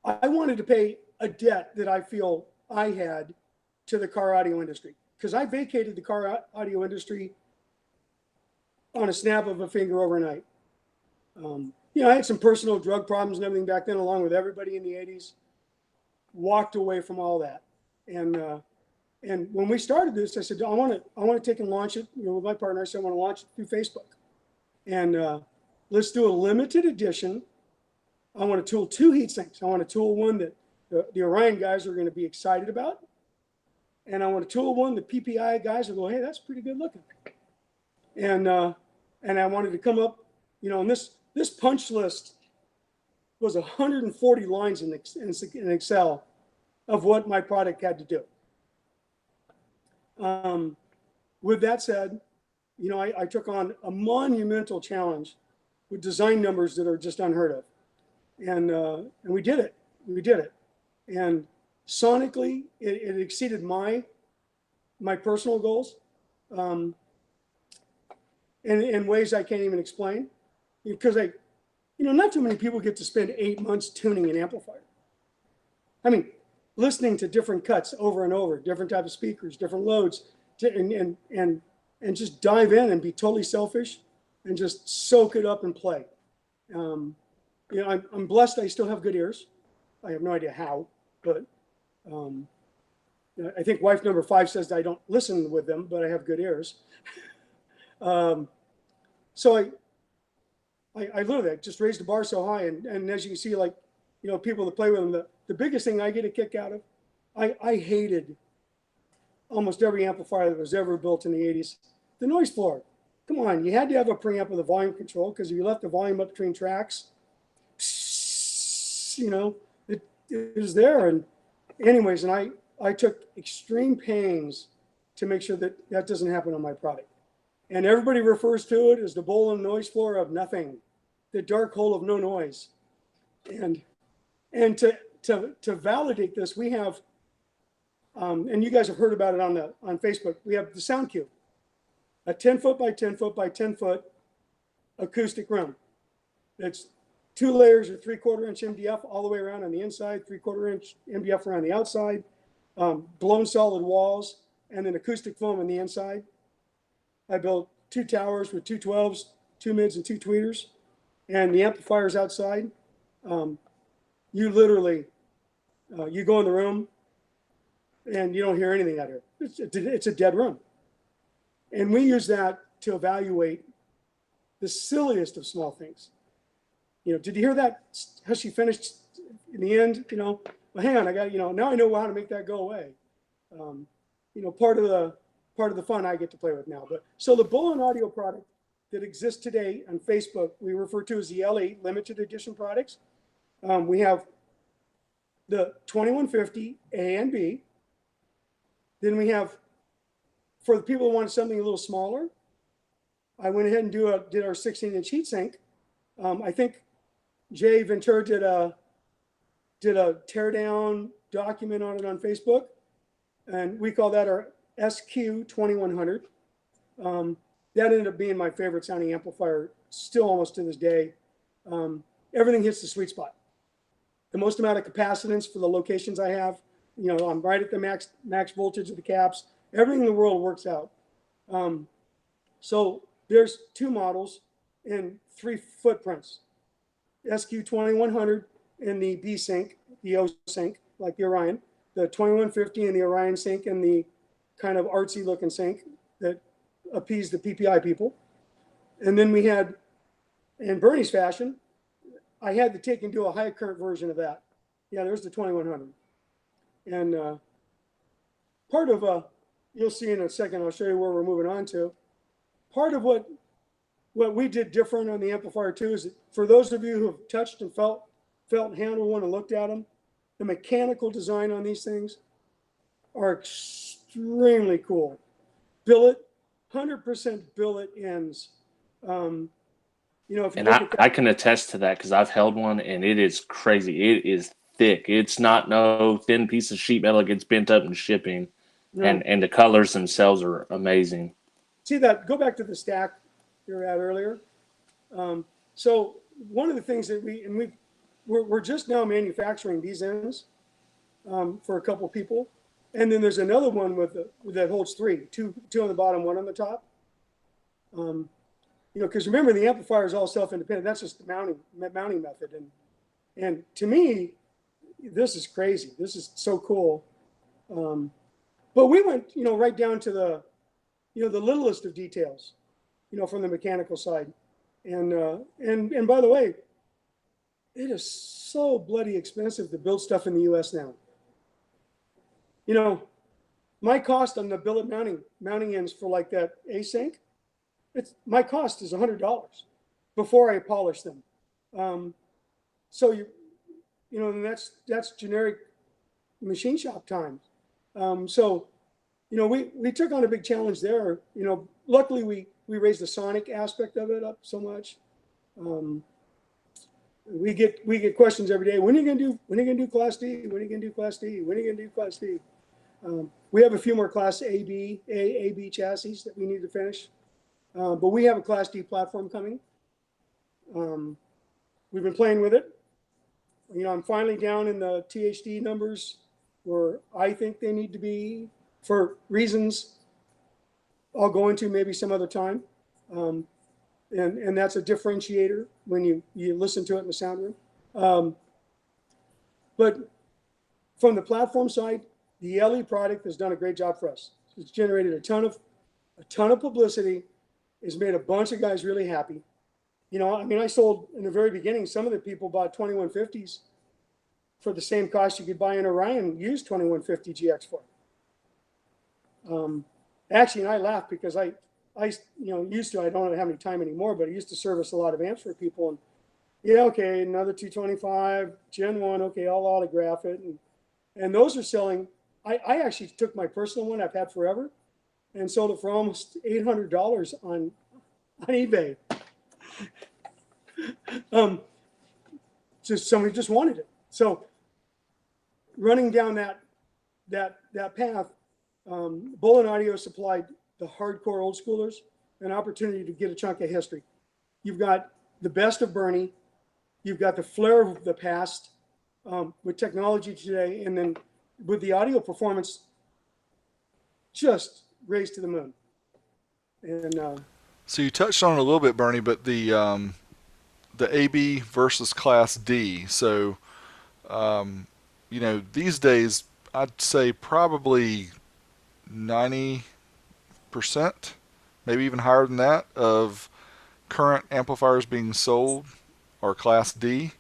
I wanted to pay a debt that I feel I had to the car audio industry, because I vacated the car audio industry on a snap of a finger overnight. I had some personal drug problems and everything back then, along with everybody in the 80s. Walked away from all that, and when we started this, I said I want to take and launch it. With my partner, I said I want to launch it through Facebook, and let's do a limited edition. I want to tool 2 heat sinks. I want to tool one that the Orion guys are going to be excited about. And I want a tool one, the PPI guys will go, hey, that's pretty good looking. And I wanted to come up, and this punch list was 140 lines in Excel of what my product had to do. With that said, I took on a monumental challenge with design numbers that are just unheard of. And we did it. We did it. And sonically, it exceeded my personal goals in ways I can't even explain. Because not too many people get to spend 8 months tuning an amplifier. I mean, listening to different cuts over and over, different types of speakers, different loads, and just dive in and be totally selfish and just soak it up and play. I'm blessed I still have good ears. I have no idea how, but I think wife number 5 says that I don't listen with them, but I have good ears. So I literally just raised the bar so high, and as you can see, people that play with them, the biggest thing I get a kick out of, I hated almost every amplifier that was ever built in the 80s. The noise floor. Come on, you had to have a preamp with a volume control, because if you left the volume up between tracks, it was there. And anyways, and I took extreme pains to make sure that doesn't happen on my product. And everybody refers to it as the Boland noise floor of nothing, the dark hole of no noise. And to validate this, we have, and you guys have heard about it on Facebook, we have the Sound Cube, a 10 foot by 10 foot by 10 foot acoustic room. It's 2 layers of 3/4 inch MDF all the way around on the inside, 3/4 inch MDF around the outside, blown solid walls, and then acoustic foam on the inside. I built 2 towers with 2 12s, 2 mids, and 2 tweeters, and the amplifiers outside. You literally, you go in the room, and you don't hear anything out here. It's a dead room. And we use that to evaluate the silliest of small things. Did you hear that? How she finished in the end? Well, hang on, I got, now I know how to make that go away. Part of the fun I get to play with now. But so the Boland audio product that exists today on Facebook, we refer to as the LE, limited edition products. We have the 2150 A and B. Then we have, for the people who want something a little smaller, I went ahead and did our 16-inch heatsink. I think Jay Ventura did a teardown document on it on Facebook, and we call that our SQ 2100. That ended up being my favorite sounding amplifier, still almost to this day. Everything hits the sweet spot. The most amount of capacitance for the locations I have. I'm right at the max voltage of the caps. Everything in the world works out. So there's 2 models in 3 footprints. SQ 2100 and the B sync, the O sync, like the Orion, the 2150 and the Orion sync, and the kind of artsy looking sync that appeased the PPI people. And then we had, in Bernie's fashion, I had to take and do a high current version of that. Yeah, there's the 2100. And part of, you'll see in a second, I'll show you where we're moving on to. Part of what we did different on the amplifier too is that for those of you who have touched and felt and handled one and looked at them, the mechanical design on these things are extremely cool. Billet, 100% billet ends. If you I can attest to that because I've held one and it is crazy. It is thick. It's not no thin piece of sheet metal that gets bent up in shipping. No. And the colors themselves are amazing. See that? Go back to the stack you were at earlier. So one of the things that we're just now manufacturing these ends for a couple people, and then there's another one that holds 3, two on the bottom, 1 on the top. Because remember the amplifier is all self-independent. That's just the mounting method, and to me, this is crazy. This is so cool. But we went, right down to the littlest of details, from the mechanical side. And by the way, it is so bloody expensive to build stuff in the US now. You know, my cost on the billet mounting ends for like that async, my cost is $100 before I polish them. So you know, and that's generic machine shop time. So, you know, we took on a big challenge there. You know, luckily we raised the sonic aspect of it up so much. We get questions every day. When are you gonna do Class D? When are you gonna do Class D? When are you gonna do Class D? We have a few more Class AB chassis that we need to finish, but we have a Class D platform coming. We've been playing with it. You know, I'm finally down in the THD numbers where I think they need to be for reasons I'll go into maybe some other time. And that's a differentiator when you listen to it in the sound room. But from the platform side, the LE product has done a great job for us. It's generated a ton of publicity. It's made a bunch of guys really happy. You know, I mean, I sold in the very beginning, some of the people bought 2150s for the same cost you could buy an Orion used 2150 GX for. Actually, and I laugh because I used to, I don't have any time anymore, but I used to service a lot of amps for people. And yeah, okay, another 225, Gen 1, okay, I'll autograph it. And those are selling. I actually took my personal one I've had forever and sold it for almost $800 on eBay. Just somebody just wanted it. So running down that path, Boland Audio supplied the hardcore old schoolers an opportunity to get a chunk of history. You've got the best of Bernie, you've got the flair of the past with technology today, and then with the audio performance just raised to the moon. And so you touched on it a little bit, Bernie, but the AB versus Class D. So, you know, these days I'd say probably 90%, maybe even higher than that, of current amplifiers being sold are Class D.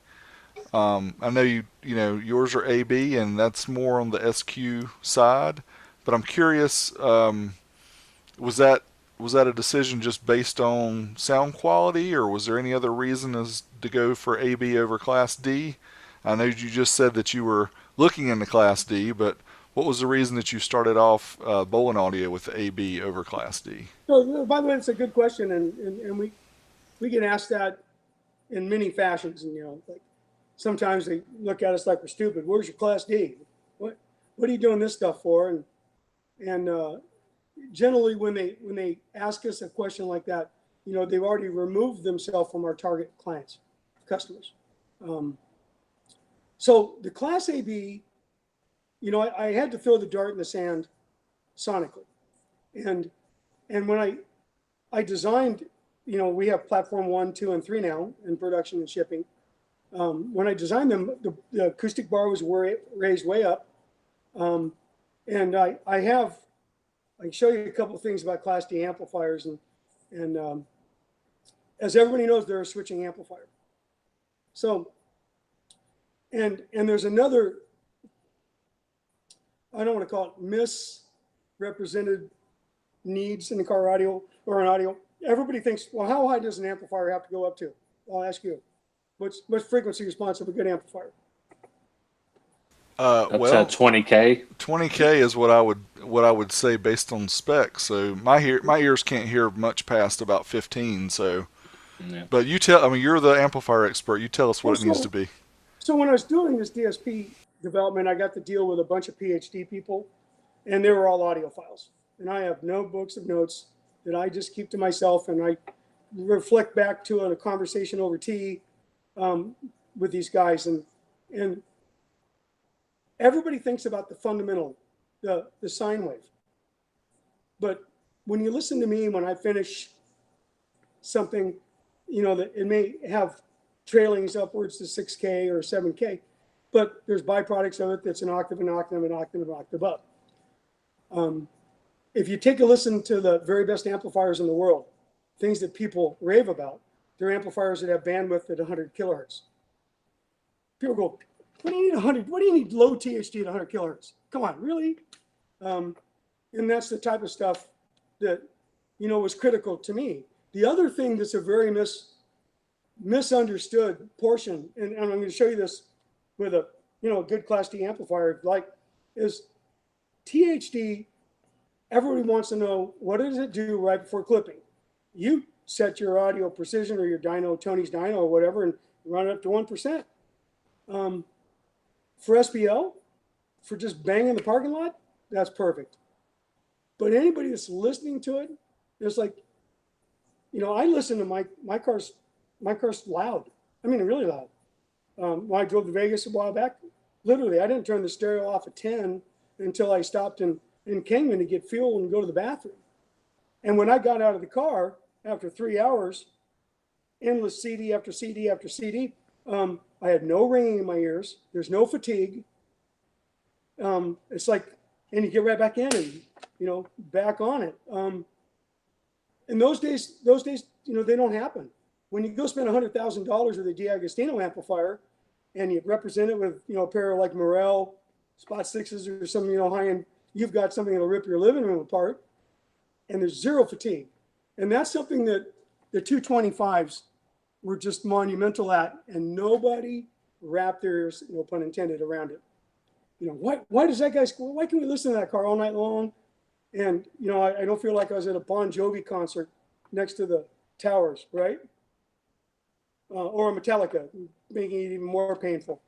I know you know yours are AB, and that's more on the SQ side. But I'm curious, was that a decision just based on sound quality, or was there any other reason as to go for AB over Class D? I know you just said that you were looking into Class D, but what was the reason that you started off Boland Audio with the AB over Class D? so, by the way, it's a good question, and we get asked that in many fashions, and you know, like sometimes they look at us like we're stupid. Where's your Class D? What are you doing this stuff for? And generally, when they ask us a question like that, you know, they've already removed themselves from our target clients, customers. So the Class AB, you know, I had to throw the dart in the sand sonically, and when I designed, you know, we have platform 1, 2, and 3 now in production and shipping. When I designed them, the acoustic bar was raised way up, and I can show you a couple of things about Class D amplifiers, and as everybody knows, they're a switching amplifier. So, and there's another, I don't want to call it misrepresented needs in the car audio or an audio. Everybody thinks, well, how high does an amplifier have to go up to? I'll ask you, what's frequency response of a good amplifier? Up to Well, 20K. 20K is what I would say based on specs. So my ears can't hear much past about 15. So, Yeah. but I mean, you're the amplifier expert. You tell us what it needs to be. So when I was doing this DSP development, I got to deal with a bunch of PhD people, and they were all audiophiles. And I have notebooks of notes that I just keep to myself, and I reflect back to a conversation over tea with these guys, and everybody thinks about the fundamental, the sine wave. But when you listen to me, when I finish something, you know, that it may have trailings upwards to 6K or 7K, but there's byproducts of it that's an octave, an octave, an octave, an octave up. If you take a listen to the very best amplifiers in the world, things that people rave about, they're amplifiers that have bandwidth at 100 kilohertz. people go, what do you need 100? What do you need low THD at 100 kilohertz? Come on, really? And that's the type of stuff that, was critical to me. The other thing that's a very misunderstood portion, and I'm going to show you this with a, good class D amplifier, is THD. Everybody wants to know, what does it do right before clipping? You set your audio precision or your dyno, Tony's dyno or whatever, and run it up to 1%. For SPL, for just banging the parking lot, that's perfect. But anybody that's listening to it, it's like, I listen to my car's loud. I mean, really loud. When I drove to Vegas a while back, literally, I didn't turn the stereo off at 10 until I stopped in Kingman to get fuel and go to the bathroom. And when I got out of the car after 3 hours, endless CD after CD after CD, I had no ringing in my ears. There's no fatigue. It's like, and you get right back in and, back on it. And those days, they don't happen. When you go spend $100,000 with a D'Agostino amplifier and you represent it with, a pair of like Morel Spot 6s or some, high-end, you've got something that'll rip your living room apart, and there's zero fatigue. And that's something that the 225s were just monumental at, and nobody wrapped their ears, no pun intended, around it. Why does that guy score? Why can we listen to that car all night long? And, I don't feel like I was at a Bon Jovi concert next to the towers, right? Or a Metallica, making it even more painful.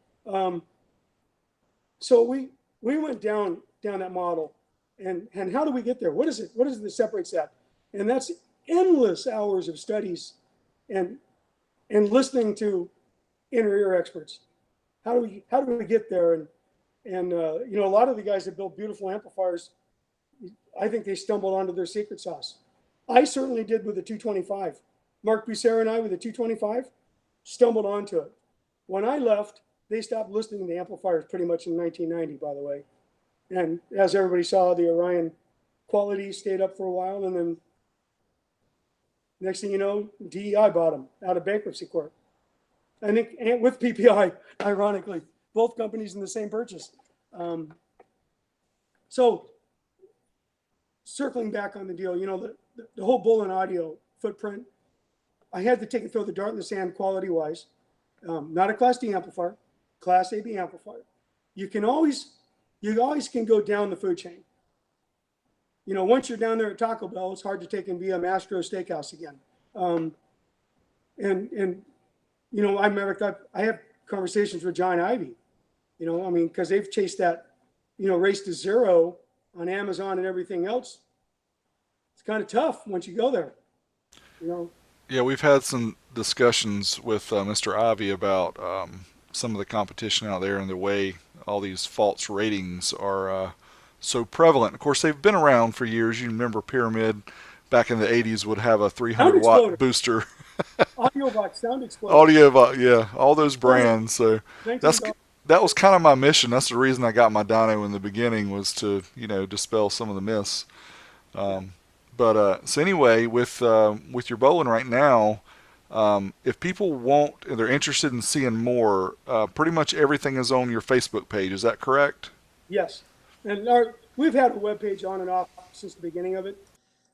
So we went down that model, and how do we get there? What is it? What is it that separates that? And that's endless hours of studies and listening to inner ear experts. How do we get there? And a lot of the guys that build beautiful amplifiers, I think they stumbled onto their secret sauce. I certainly did with the 225. Mark Bucer and I with the 225 stumbled onto it. When I left, they stopped listening to amplifiers pretty much in 1990, by the way. And as everybody saw, the Orion quality stayed up for a while, and then next thing you know, DEI bought them out of bankruptcy court. I think, and with PPI, ironically, both companies in the same purchase. So circling back on the deal, the whole Boland audio footprint, I had to throw the dart in the sand quality-wise. Not a Class D amplifier, Class AB amplifier. You always can go down the food chain. Once you're down there at Taco Bell, it's hard to take and be a Mastro Steakhouse again. I have conversations with John Ivey, because they've chased that, race to zero on Amazon and everything else. It's kind of tough once you go there, Yeah, we've had some discussions with Mr. Ivy about some of the competition out there and the way all these false ratings are so prevalent. Of course, they've been around for years. You remember Pyramid back in the 80s would have a 300-watt booster. Audiobox, Sound Exploder. Audiobox, yeah, all those brands. So that was kind of my mission. That's the reason I got my dyno in the beginning, was to dispel some of the myths. So anyway, with your Boland right now, if people they're interested in seeing more, pretty much everything is on your Facebook page. Is that correct? Yes. And we've had a web page on and off since the beginning of it.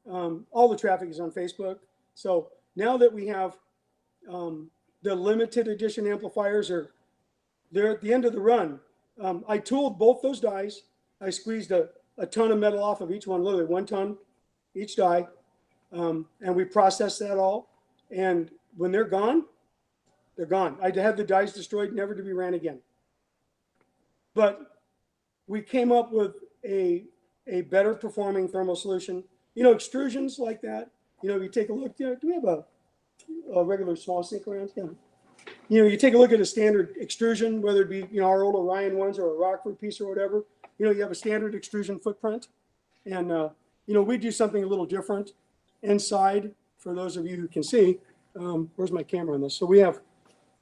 All the traffic is on Facebook. So now that we have the limited edition amplifiers, they're at the end of the run. I tooled both those dies. I squeezed a ton of metal off of each one, literally 1 ton each die. And we processed that all. And when they're gone, they're gone. I had the dies destroyed, never to be ran again. But we came up with a better performing thermal solution. Extrusions like that. You take a look. Do we have a regular small sink around? Yeah. You take a look at a standard extrusion, whether it be our old Orion ones or a Rockford piece or whatever. You have a standard extrusion footprint, and we do something a little different inside. For those of you who can see, where's my camera on this? So we have,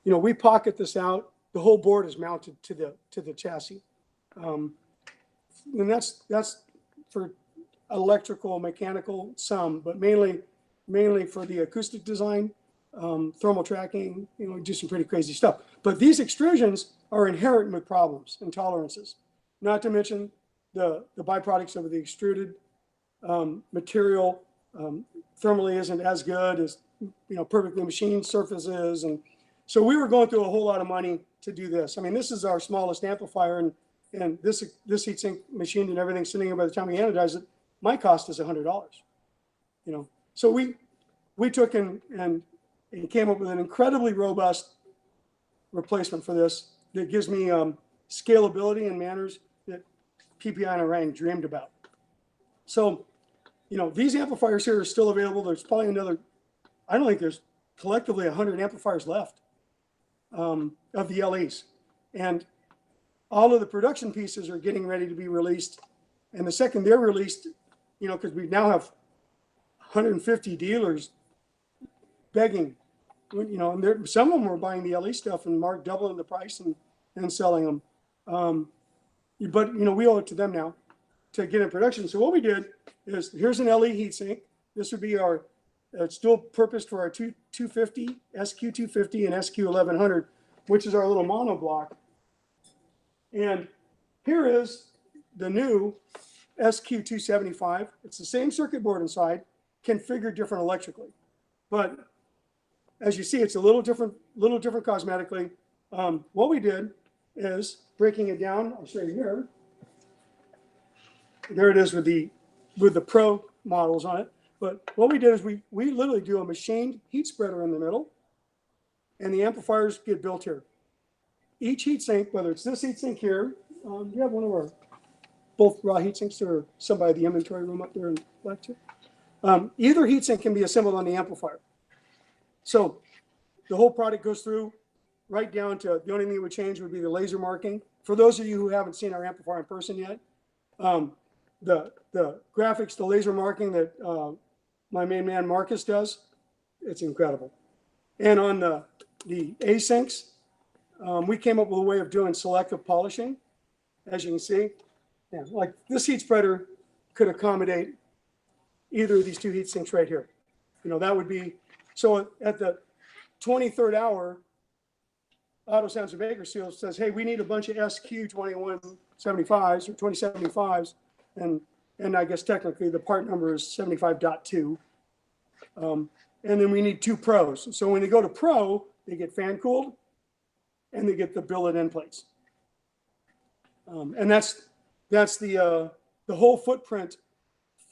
we pocket this out. The whole board is mounted to the chassis. And that's for electrical, mechanical, some, but mainly for the acoustic design, thermal tracking, do some pretty crazy stuff. But these extrusions are inherent with problems and tolerances, not to mention the byproducts of the extruded material thermally isn't as good as, perfectly machined surfaces. And so we were going through a whole lot of money to do this. I mean, this is our smallest amplifier, and this heatsink machined and everything sitting here by the time we anodize it, my cost is $100. So we took and came up with an incredibly robust replacement for this that gives me scalability and manners that PPI and Orion dreamed about. So, these amplifiers here are still available. There's probably another, I don't think there's collectively 100 amplifiers left of the LEs. And all of the production pieces are getting ready to be released. And the second they're released, because we now have 150 dealers begging, and some of them were buying the LE stuff and doubling the price and selling them. But we owe it to them now to get in production. So what we did is, here's an LE heatsink. This would be our, it's dual purposed for our 250, SQ250 and SQ1100, which is our little mono block. And here is the new SQ275. It's the same circuit board inside, configured different electrically. But as you see, it's a little different cosmetically. What we did is, breaking it down, I'll show you here. There it is with the Pro models on it. But what we did is we literally do a machined heat spreader in the middle, and the amplifiers get built here. Each heatsink, whether it's this heatsink here, you have one of our both raw heatsinks or somebody in the inventory room up there in lecture. Either heatsink can be assembled on the amplifier. So the whole product goes through right down to, the only thing that would change would be the laser marking. For those of you who haven't seen our amplifier in person yet, the graphics, the laser marking that my main man Marcus does, it's incredible. And on the asyncs, we came up with a way of doing selective polishing. As you can see, like this heat spreader could accommodate either of these two heat sinks right here. That would be, so at the 23rd hour, Auto Sounds of Bakersfield says, hey, we need a bunch of SQ2175s or 2075s. And I guess technically the part number is 75.2. And then we need two Pros. So when they go to Pro, they get fan cooled and they get the billet end plates. And that's the whole footprint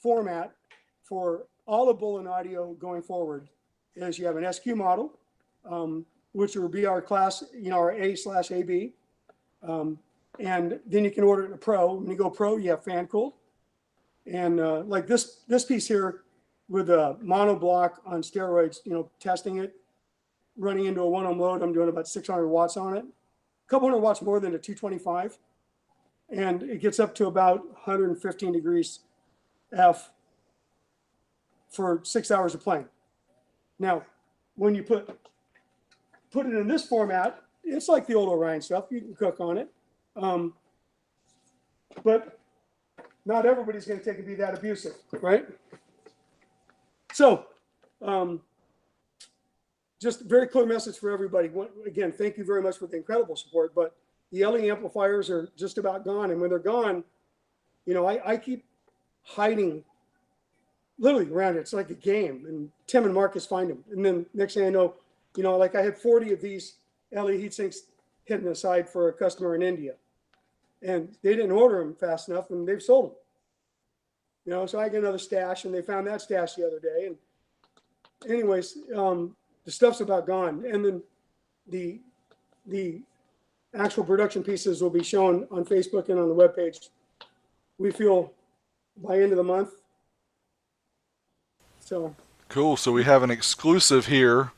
format for all of Boland audio going forward. Is you have an SQ model, which will be our class, our A/AB. And then you can order it in a Pro. When you go Pro, you have fan cooled. And like this piece here with a mono block on steroids, testing it, running into a 1 ohm load, I'm doing about 600 watts on it. A couple hundred watts more than a 225. And it gets up to about 115 degrees F for 6 hours of playing. Now, when you put it in this format, it's like the old Orion stuff. You can cook on it. But not everybody's going to take it be that abusive, right? So, just a very clear message for everybody. Again, thank you very much for the incredible support, but the LE amplifiers are just about gone. And when they're gone, I keep hiding literally around it. It's like a game, and Tim and Marcus find them. And then next thing I know, like I had 40 of these LE heatsinks hidden aside for a customer in India. And they didn't order them fast enough, and they've sold them. So I get another stash, and they found that stash the other day. And anyways, the stuff's about gone. And then the actual production pieces will be shown on Facebook and on the webpage. We feel by end of the month. So cool. So we have an exclusive here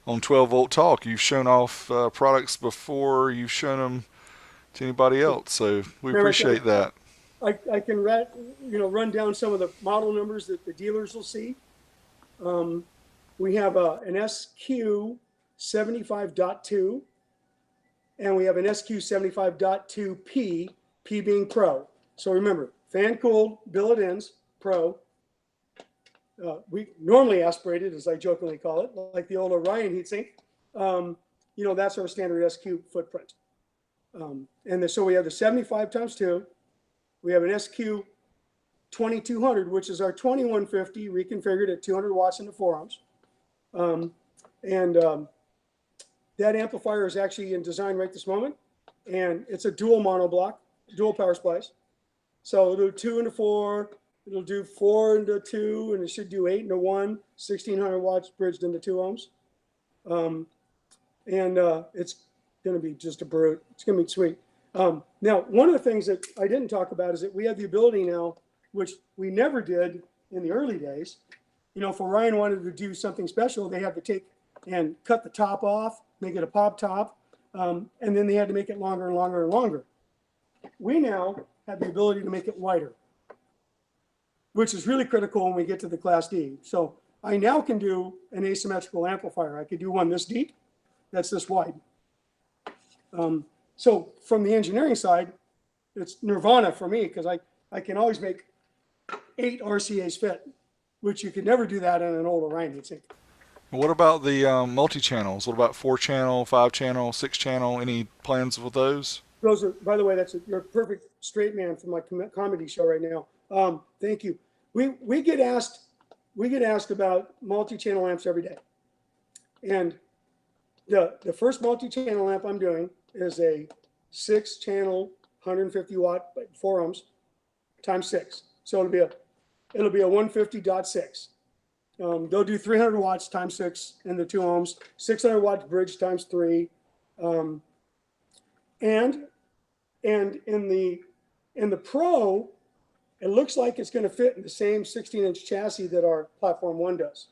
on 12 Volt Talk. You've shown off products before you've shown them to anybody else, so we appreciate that. I can run down some of the model numbers that the dealers will see. We have an SQ75.2, and we have an SQ75.2P, P being Pro. So remember, fan cooled, billet ends, Pro. We normally aspirated, as I jokingly call it, like the old Orion heatsink. that's our standard SQ footprint. So we have the 75 times 2. We have an SQ 2200, which is our 2150 reconfigured at 200 watts into 4 ohms. That amplifier is actually in design right this moment. And it's a dual mono block, dual power splice. So it'll do 2 into 4, it'll do 4 into 2, and it should do 8 into 1, 1600 watts bridged into 2 ohms. It's going to be just a brute. It's going to be sweet. Now, one of the things that I didn't talk about is that we have the ability now, which we never did in the early days. If Orion wanted to do something special, they had to take and cut the top off, make it a pop top, and then they had to make it longer and longer and longer. We now have the ability to make it wider, which is really critical when we get to the Class D. So I now can do an asymmetrical amplifier. I could do one this deep, that's this wide. So from the engineering side, it's nirvana for me, because I can always make 8 RCAs fit, which you could never do that in an old Orion heat sink. What about the multi-channels? What about 4-channel, 5-channel, 6-channel? Any plans with those? Those are, by the way, you're a perfect straight man for my comedy show right now. Thank you. We get asked about multi-channel amps every day. And the first multi-channel amp I'm doing is a 6-channel 150 watt 4 ohms times 6. So it'll be a 150.6. They'll do 300 watts times 6 in the 2 ohms, 600 watts bridge times 3. And in the Pro, it looks like it's going to fit in the same 16-inch chassis that our Platform 1 does.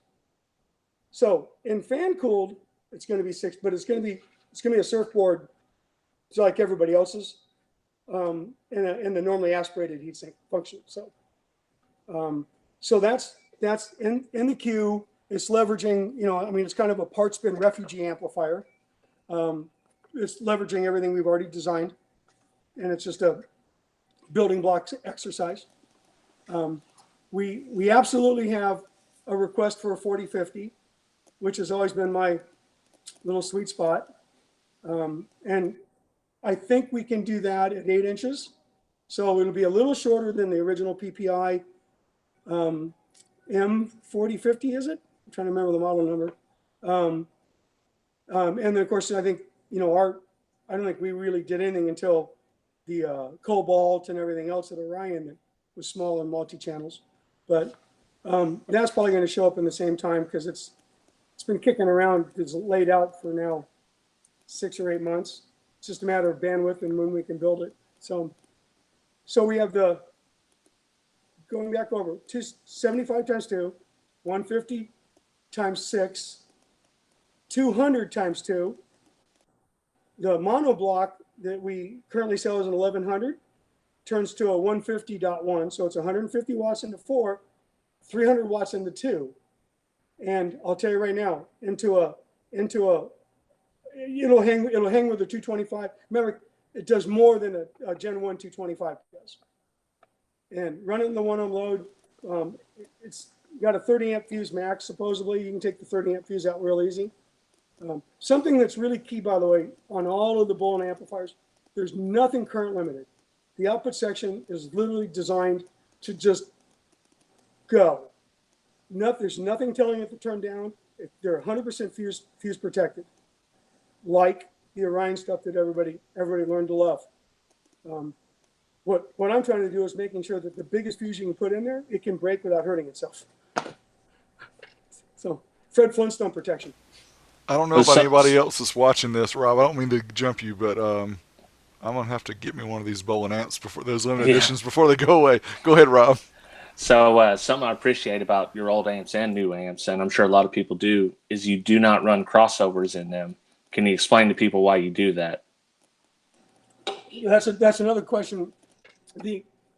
So in fan cooled, it's going to be 6, but it's going to be a surfboard, just like everybody else's, in the normally aspirated heatsink function. So that's in the queue. It's leveraging, it's kind of a part spin refugee amplifier. It's leveraging everything we've already designed, and it's just a building blocks exercise. We absolutely have a request for a 4050, which has always been my little sweet spot. And I think we can do that at 8 inches. So it'll be a little shorter than the original PPI M4050, is it? I'm trying to remember the model number. And then of course, I think, I don't think we really did anything until the Cobalt and everything else at Orion that was small and multi-channels. But that's probably going to show up in the same time, because it's been kicking around. It's laid out for now 6 or 8 months. It's just a matter of bandwidth and when we can build it. So we have going back over, 75 times 2, 150 times 6, 200 times 2. The mono block that we currently sell is an 1100, turns to a 150.1. So it's 150 watts into 4, 300 watts into 2. And I'll tell you right now, it'll hang with the 225. Remember, it does more than a Gen 1 225 does. And running the 1 ohm load, it's got a 30 amp fuse max. Supposedly, you can take the 30 amp fuse out real easy. Something that's really key, by the way, on all of the Boland amplifiers, there's nothing current limited. The output section is literally designed to just go. There's nothing telling it to turn down. They're 100% fuse protected, like the Orion stuff that everybody learned to love. What I'm trying to do is making sure that the biggest fuse you can put in there, it can break without hurting itself. So Fred Flintstone protection. I don't know if anybody else is watching this, Rob. I don't mean to jump you, but I'm going to have to get me one of these Boland amps before those limited editions before they go away. Go ahead, Rob. So something I appreciate about your old amps and new amps, and I'm sure a lot of people do, is you do not run crossovers in them. Can you explain to people why you do that? That's another question.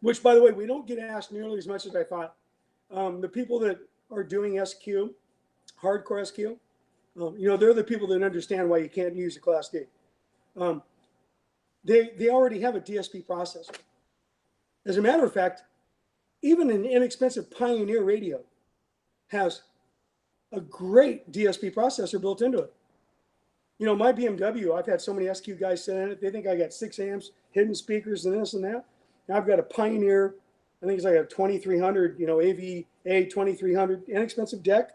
Which, by the way, we don't get asked nearly as much as I thought. The people that are doing SQ, hardcore SQ, they're the people that understand why you can't use a Class D. They already have a DSP processor. As a matter of fact, even an inexpensive Pioneer radio has a great DSP processor built into it. My BMW, I've had so many SQ guys sit in it. They think I got 6 amps, hidden speakers, and this and that. Now I've got a Pioneer. I think it's like a 2300, AVA 2300, inexpensive deck.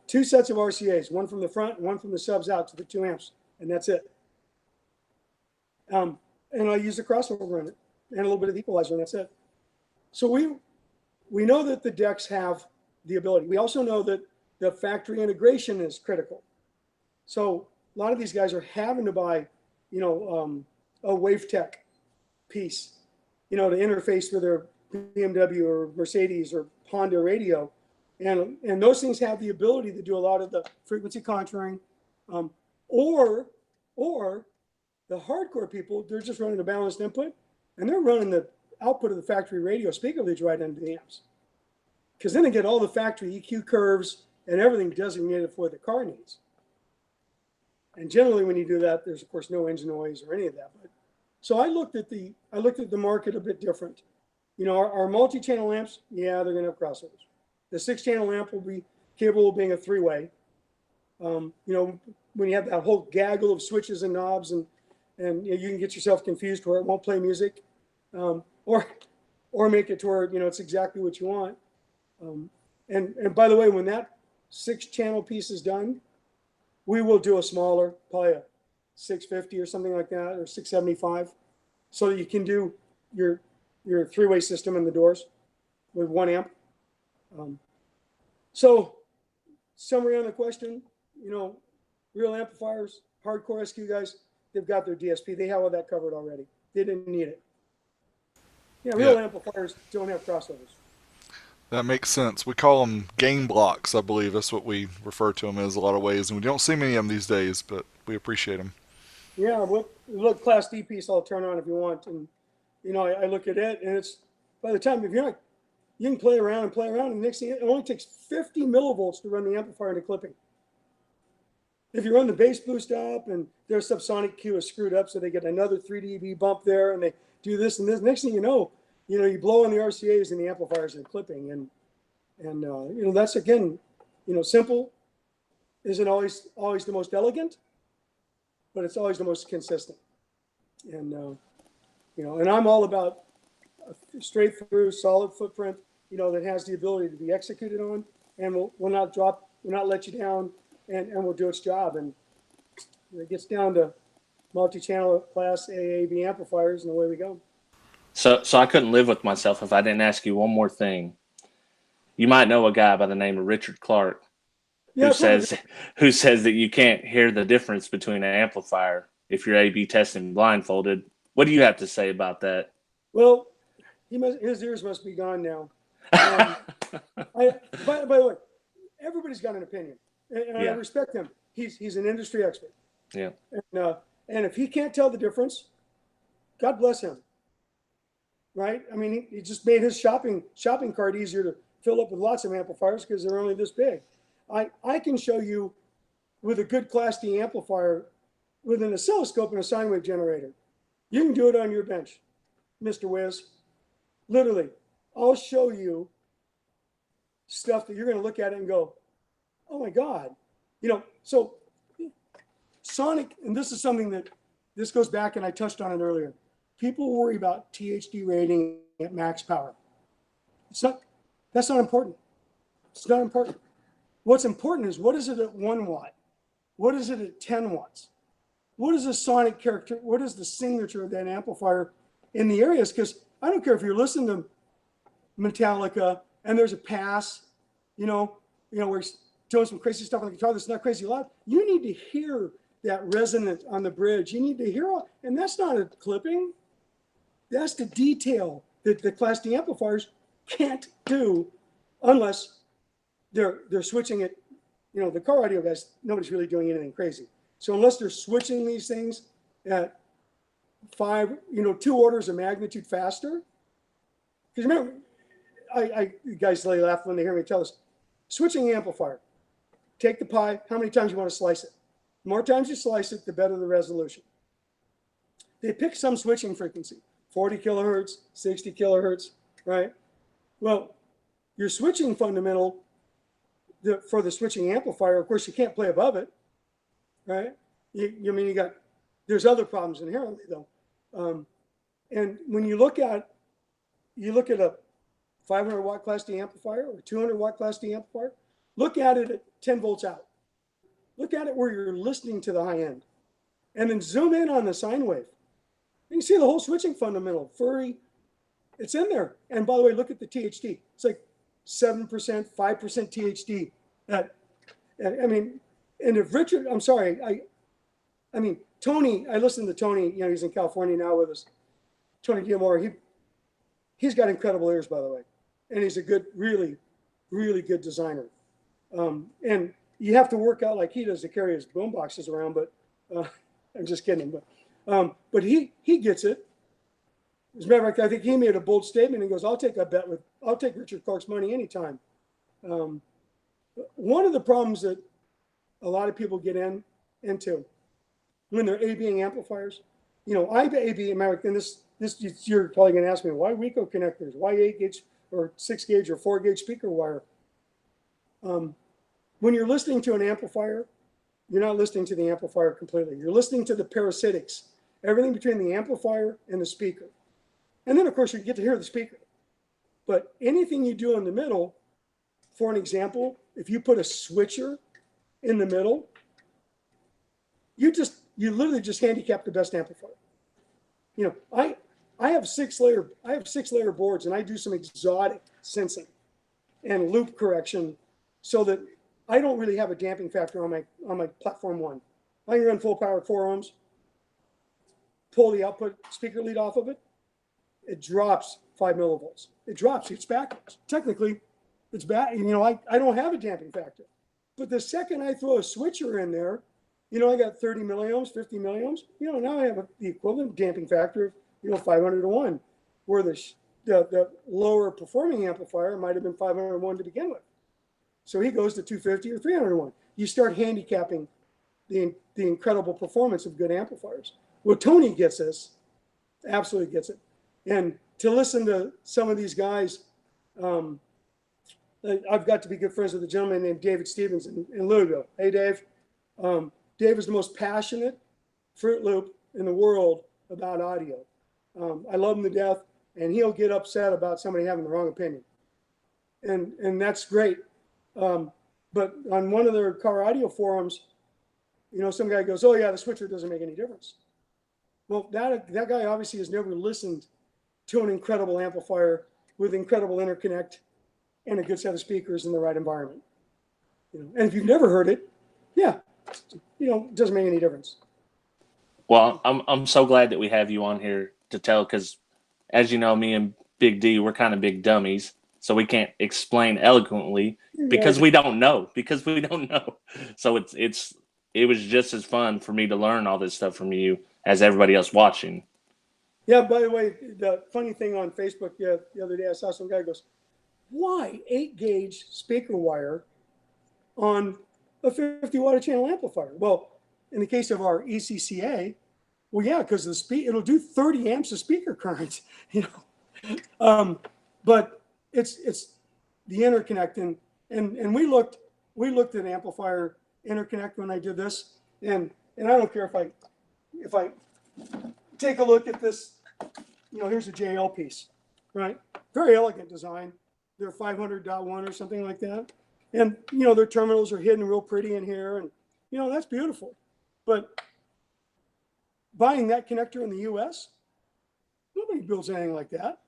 2 sets of RCAs, one from the front and one from the subs out to the 2 amps, and that's it. And I use the crossover in it and a little bit of equalizer, and that's it. So we know that the decks have the ability. We also know that the factory integration is critical. So a lot of these guys are having to buy, a WaveTech piece, to interface with their BMW or Mercedes or Honda radio. And those things have the ability to do a lot of the frequency contouring, or the hardcore people, they're just running a balanced input, and they're running the output of the factory radio speaker leads right into the amps. Because then they get all the factory EQ curves and everything designated for what the car needs. And generally, when you do that, there's of course no engine noise or any of that. But so I looked at the market a bit different. Our multi-channel amps, yeah, they're going to have crossovers. The 6-channel amp will be capable of being a 3-way. When you have that whole gaggle of switches and knobs, and you can get yourself confused where it won't play music, or make it to where it's exactly what you want. And by the way, when that 6-channel piece is done, we will do a smaller, probably a 650 or something like that, or 675, so that you can do your 3-way system in the doors with 1 amp. So summary on the question, real amplifiers, hardcore SQ guys, they've got their DSP. They have all that covered already. They didn't need it. Real amplifiers don't have crossovers. That makes sense. We call them gain blocks, I believe. That's what we refer to them as a lot of ways. And we don't see many of them these days, but we appreciate them. Yeah, look, Class D piece I'll turn on if you want. And, I look at it, and it's, by the time, if you're not, you can play around, and the next thing, it only takes 50 millivolts to run the amplifier into clipping. If you run the bass boost up and their subsonic Q is screwed up, so they get another 3 dB bump there, and they do this and this, next thing you know, you blow on the RCAs and the amplifiers are clipping. And that's, again, simple isn't always the most elegant, but it's always the most consistent. And, and I'm all about a straight through, solid footprint, that has the ability to be executed on, and will not let you down, and will do its job. And it gets down to multi-channel class AAB amplifiers, and away we go. So I couldn't live with myself if I didn't ask you one more thing. You might know a guy by the name of Richard Clark who says that you can't hear the difference between an amplifier if you're A/B testing blindfolded. What do you have to say about that? Well, his ears must be gone now. By the way, everybody's got an opinion, and I respect him. He's an industry expert. Yeah. And if he can't tell the difference, God bless him. Right? I mean, he just made his shopping cart easier to fill up with lots of amplifiers because they're only this big. I can show you with a good Class D amplifier with an oscilloscope and a sine wave generator. You can do it on your bench, Mr. Wiz. Literally, I'll show you stuff that you're going to look at it and go, oh my God. So sonic, and this is something that this goes back, and I touched on it earlier. People worry about THD rating at max power. That's not important. It's not important. What's important is, what is it at 1 watt? What is it at 10 watts? What is the sonic character? What is the signature of that amplifier in the areas? Because I don't care if you're listening to Metallica and there's a pass, where he's doing some crazy stuff on the guitar that's not crazy loud. You need to hear that resonance on the bridge. You need to hear, and that's not a clipping. That's the detail that the Class D amplifiers can't do unless they're switching it. The car audio guys, nobody's really doing anything crazy. So unless they're switching these things at 2 orders of magnitude faster, because remember, you guys laugh when they hear me tell us, switching amplifier, take the pie, how many times you want to slice it? The more times you slice it, the better the resolution. They pick some switching frequency, 40 kilohertz, 60 kilohertz, right? Well, your switching fundamental for the switching amplifier, of course, you can't play above it, right? You got, there's other problems inherently though. And when you look at a 500 watt class D amplifier or 200 watt class D amplifier, look at it at 10 volts out. Look at it where you're listening to the high end, and then zoom in on the sine wave. You can see the whole switching fundamental, furry, it's in there. And by the way, look at the THD. It's like 7%, 5% THD. I mean, and if Richard, I'm sorry, I mean, Tony, I listened to Tony, he's in California now with us. Tony Gilmore, he's got incredible ears, by the way. And he's a good, really, really good designer. And you have to work out like he does to carry his boom boxes around, but I'm just kidding. But he gets it. As a matter of fact, I think he made a bold statement and goes, I'll take Richard Clark's money anytime. One of the problems that a lot of people get into when they're A-Bing amplifiers, I A-B American, this you're probably going to ask me, why Rico connectors? Why 8-gauge or 6-gauge or 4-gauge speaker wire? When you're listening to an amplifier, you're not listening to the amplifier completely. You're listening to the parasitics, everything between the amplifier and the speaker. And then, of course, you get to hear the speaker. But anything you do in the middle, for an example, if you put a switcher in the middle, you literally just handicap the best amplifier. I have six layer boards, and I do some exotic sensing and loop correction so that I don't really have a damping factor on my platform one. I can run full power at 4 ohms, pull the output speaker lead off of it. It drops 5 millivolts. It drops. It's backwards. Technically, it's back. I don't have a damping factor. But the second I throw a switcher in there, I got 30 milliohms, 50 milliohms. Now I have the equivalent damping factor of 500 to 1, where the lower performing amplifier might have been 500 to 1 to begin with. So he goes to 250 or 300 to 1. You start handicapping the incredible performance of good amplifiers. Well, Tony gets this, absolutely gets it. And to listen to some of these guys, I've got to be good friends with a gentleman named David Stevens in Louisville. Hey, Dave. Dave is the most passionate Fruit Loop in the world about audio. I love him to death, and he'll get upset about somebody having the wrong opinion. And that's great. But on one of their car audio forums, some guy goes, oh yeah, the switcher doesn't make any difference. Well, that guy obviously has never listened to an incredible amplifier with incredible interconnect and a good set of speakers in the right environment. And if you've never heard it, yeah, it doesn't make any difference. Well, I'm so glad that we have you on here to tell, because as you know, me and Big D, we're kind of big dummies, so we can't explain eloquently because we don't know. So it was just as fun for me to learn all this stuff from you as everybody else watching. Yeah, by the way, the funny thing on Facebook the other day, I saw some guy goes, why 8-gauge speaker wire on a 50 watt channel amplifier? Well, in the case of our ECCA, well, yeah, because it'll do 30 amps of speaker current, but it's the interconnect, and we looked at amplifier interconnect when I did this, and I don't care if I take a look at this, here's a JL piece, right? Very elegant design. They're 500.1 or something like that. And, their terminals are hidden real pretty in here. And, that's beautiful. But buying that connector in the U.S., nobody builds anything like that.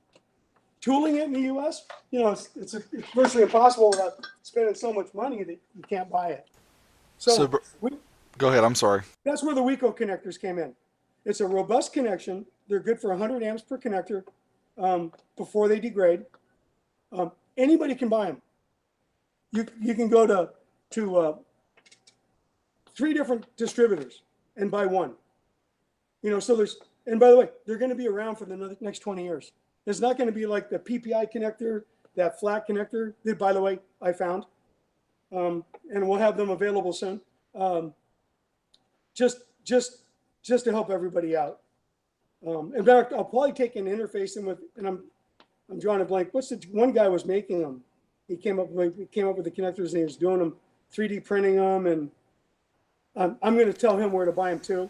Tooling it in the U.S., it's virtually impossible without spending so much money that you can't buy it. So go ahead. I'm sorry. That's where the Wico connectors came in. It's a robust connection. They're good for 100 amps per connector before they degrade. Anybody can buy them. You can go to 3 different distributors and buy one. So and by the way, they're going to be around for the next 20 years. It's not going to be like the PPI connector, that flat connector that, by the way, I found. And we'll have them available soon. Just to help everybody out. In fact, I'll probably take an interface in with, and I'm drawing a blank. One guy was making them. He came up with the connectors and he was doing them, 3D printing them, and I'm going to tell him where to buy them too,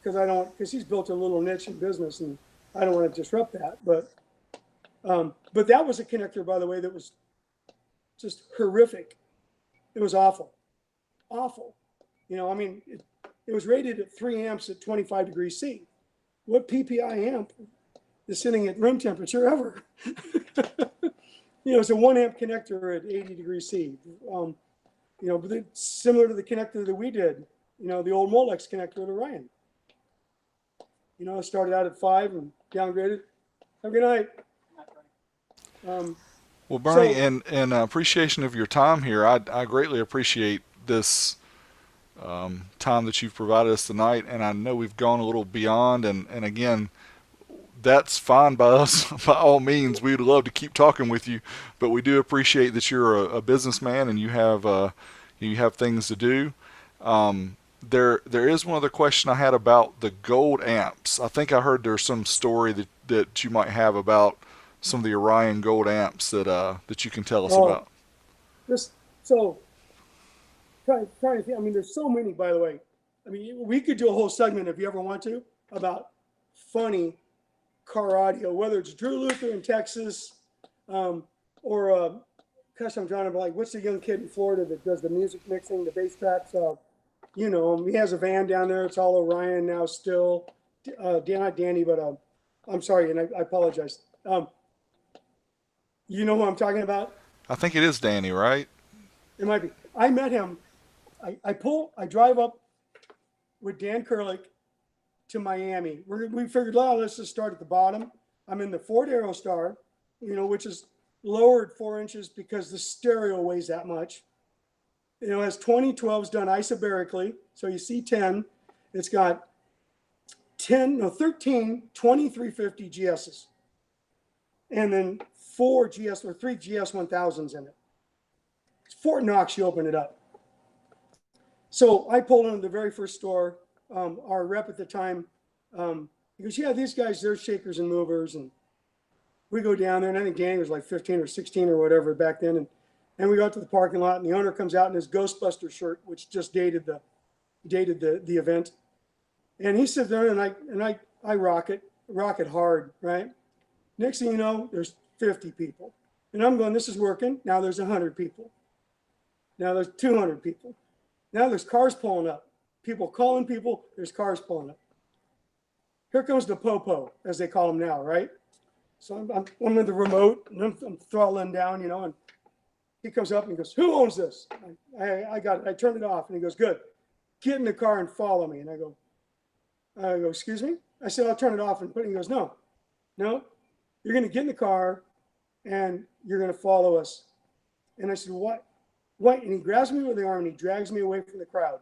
because he's built a little niche in business, and I don't want to disrupt that. But that was a connector, by the way, that was just horrific. It was awful, awful. You know, I mean, it was rated at 3 amps at 25 degrees C. What PPI amp is sitting at room temperature ever? You know, it's a 1 amp connector at 80 degrees C. You know, but it's similar to the connector that we did. You know, the old Molex connector at Orion. You know, it started out at 5 and downgraded. Have a good night. Well, Bernie, in appreciation of your time here, I greatly appreciate this time that you've provided us tonight, and I know we've gone a little beyond, and again, that's fine by us. By all means, we'd love to keep talking with you, but we do appreciate that you're a businessman and you have things to do. There is one other question I had about the gold amps. I think I heard there's some story that you might have about some of the Orion gold amps that you can tell us about. Trying to think. I mean, there's so many, by the way. I mean, we could do a whole segment if you ever want to about funny car audio, whether it's Drew Luther in Texas, or gosh, I'm trying to like, what's the young kid in Florida that does the music mixing, the bass tracks? You know, he has a van down there. It's all Orion now still. Not Danny, but I'm sorry, and I apologize. You know who I'm talking about? I think it is Danny, right? It might be. I met him. I drive up with Dan Kurlick to Miami. We figured, well, let's just start at the bottom. I'm in the Ford Aerostar, you know, which is lowered 4 inches because the stereo weighs that much. You know, it has 2012s done isobarically. So you see 10. It's got 13 2350 GSs. And then 3 GS 1000s in it. It's Fort Knox, you open it up. So I pulled into the very first store. Our rep at the time, he goes, yeah, these guys, they're shakers and movers. And we go down there, and I think Danny was like 15 or 16 or whatever back then. And we go out to the parking lot, and the owner comes out in his Ghostbuster shirt, which just dated the event. And he sits there, and I rock it hard, right? Next thing you know, there's 50 people. And I'm going, this is working. Now there's 100 people. Now there's 200 people. Now there's cars pulling up. People calling people, there's cars pulling up. Here comes the popo, as they call them now, right? So I'm with the remote, and I'm throttling down, you know, and he comes up and he goes, who owns this? I got it. I turned it off. And he goes, good. Get in the car and follow me. And I go, excuse me? I said, I'll turn it off. And he goes, no, you're going to get in the car and you're going to follow us. And I said, what? And he grabs me with the arm and he drags me away from the crowd.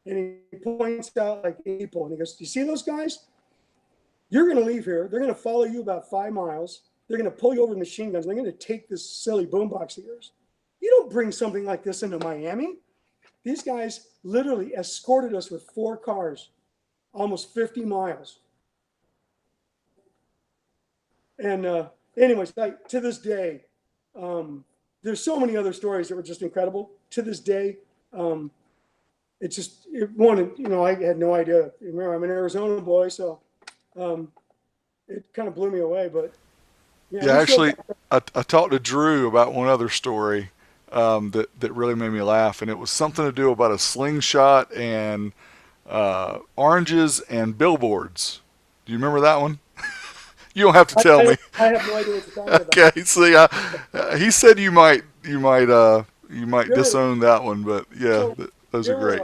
And he points out like people. And he goes, do you see those guys? You're going to leave here. They're going to follow you about 5 miles. They're going to pull you over with machine guns. They're going to take this silly boombox of yours. You don't bring something like this into Miami. These guys literally escorted us with 4 cars, almost 50 miles. And anyways, to this day, there's so many other stories that were just incredible. To this day, I had no idea. Remember, I'm an Arizona boy, so it kind of blew me away. But yeah, actually, I talked to Drew about one other story that really made me laugh, and it was something to do about a slingshot and oranges and billboards. Do you remember that one? You don't have to tell me. I have no idea what you're talking about. Okay, see, he said you might disown that one, but yeah, so, those are great.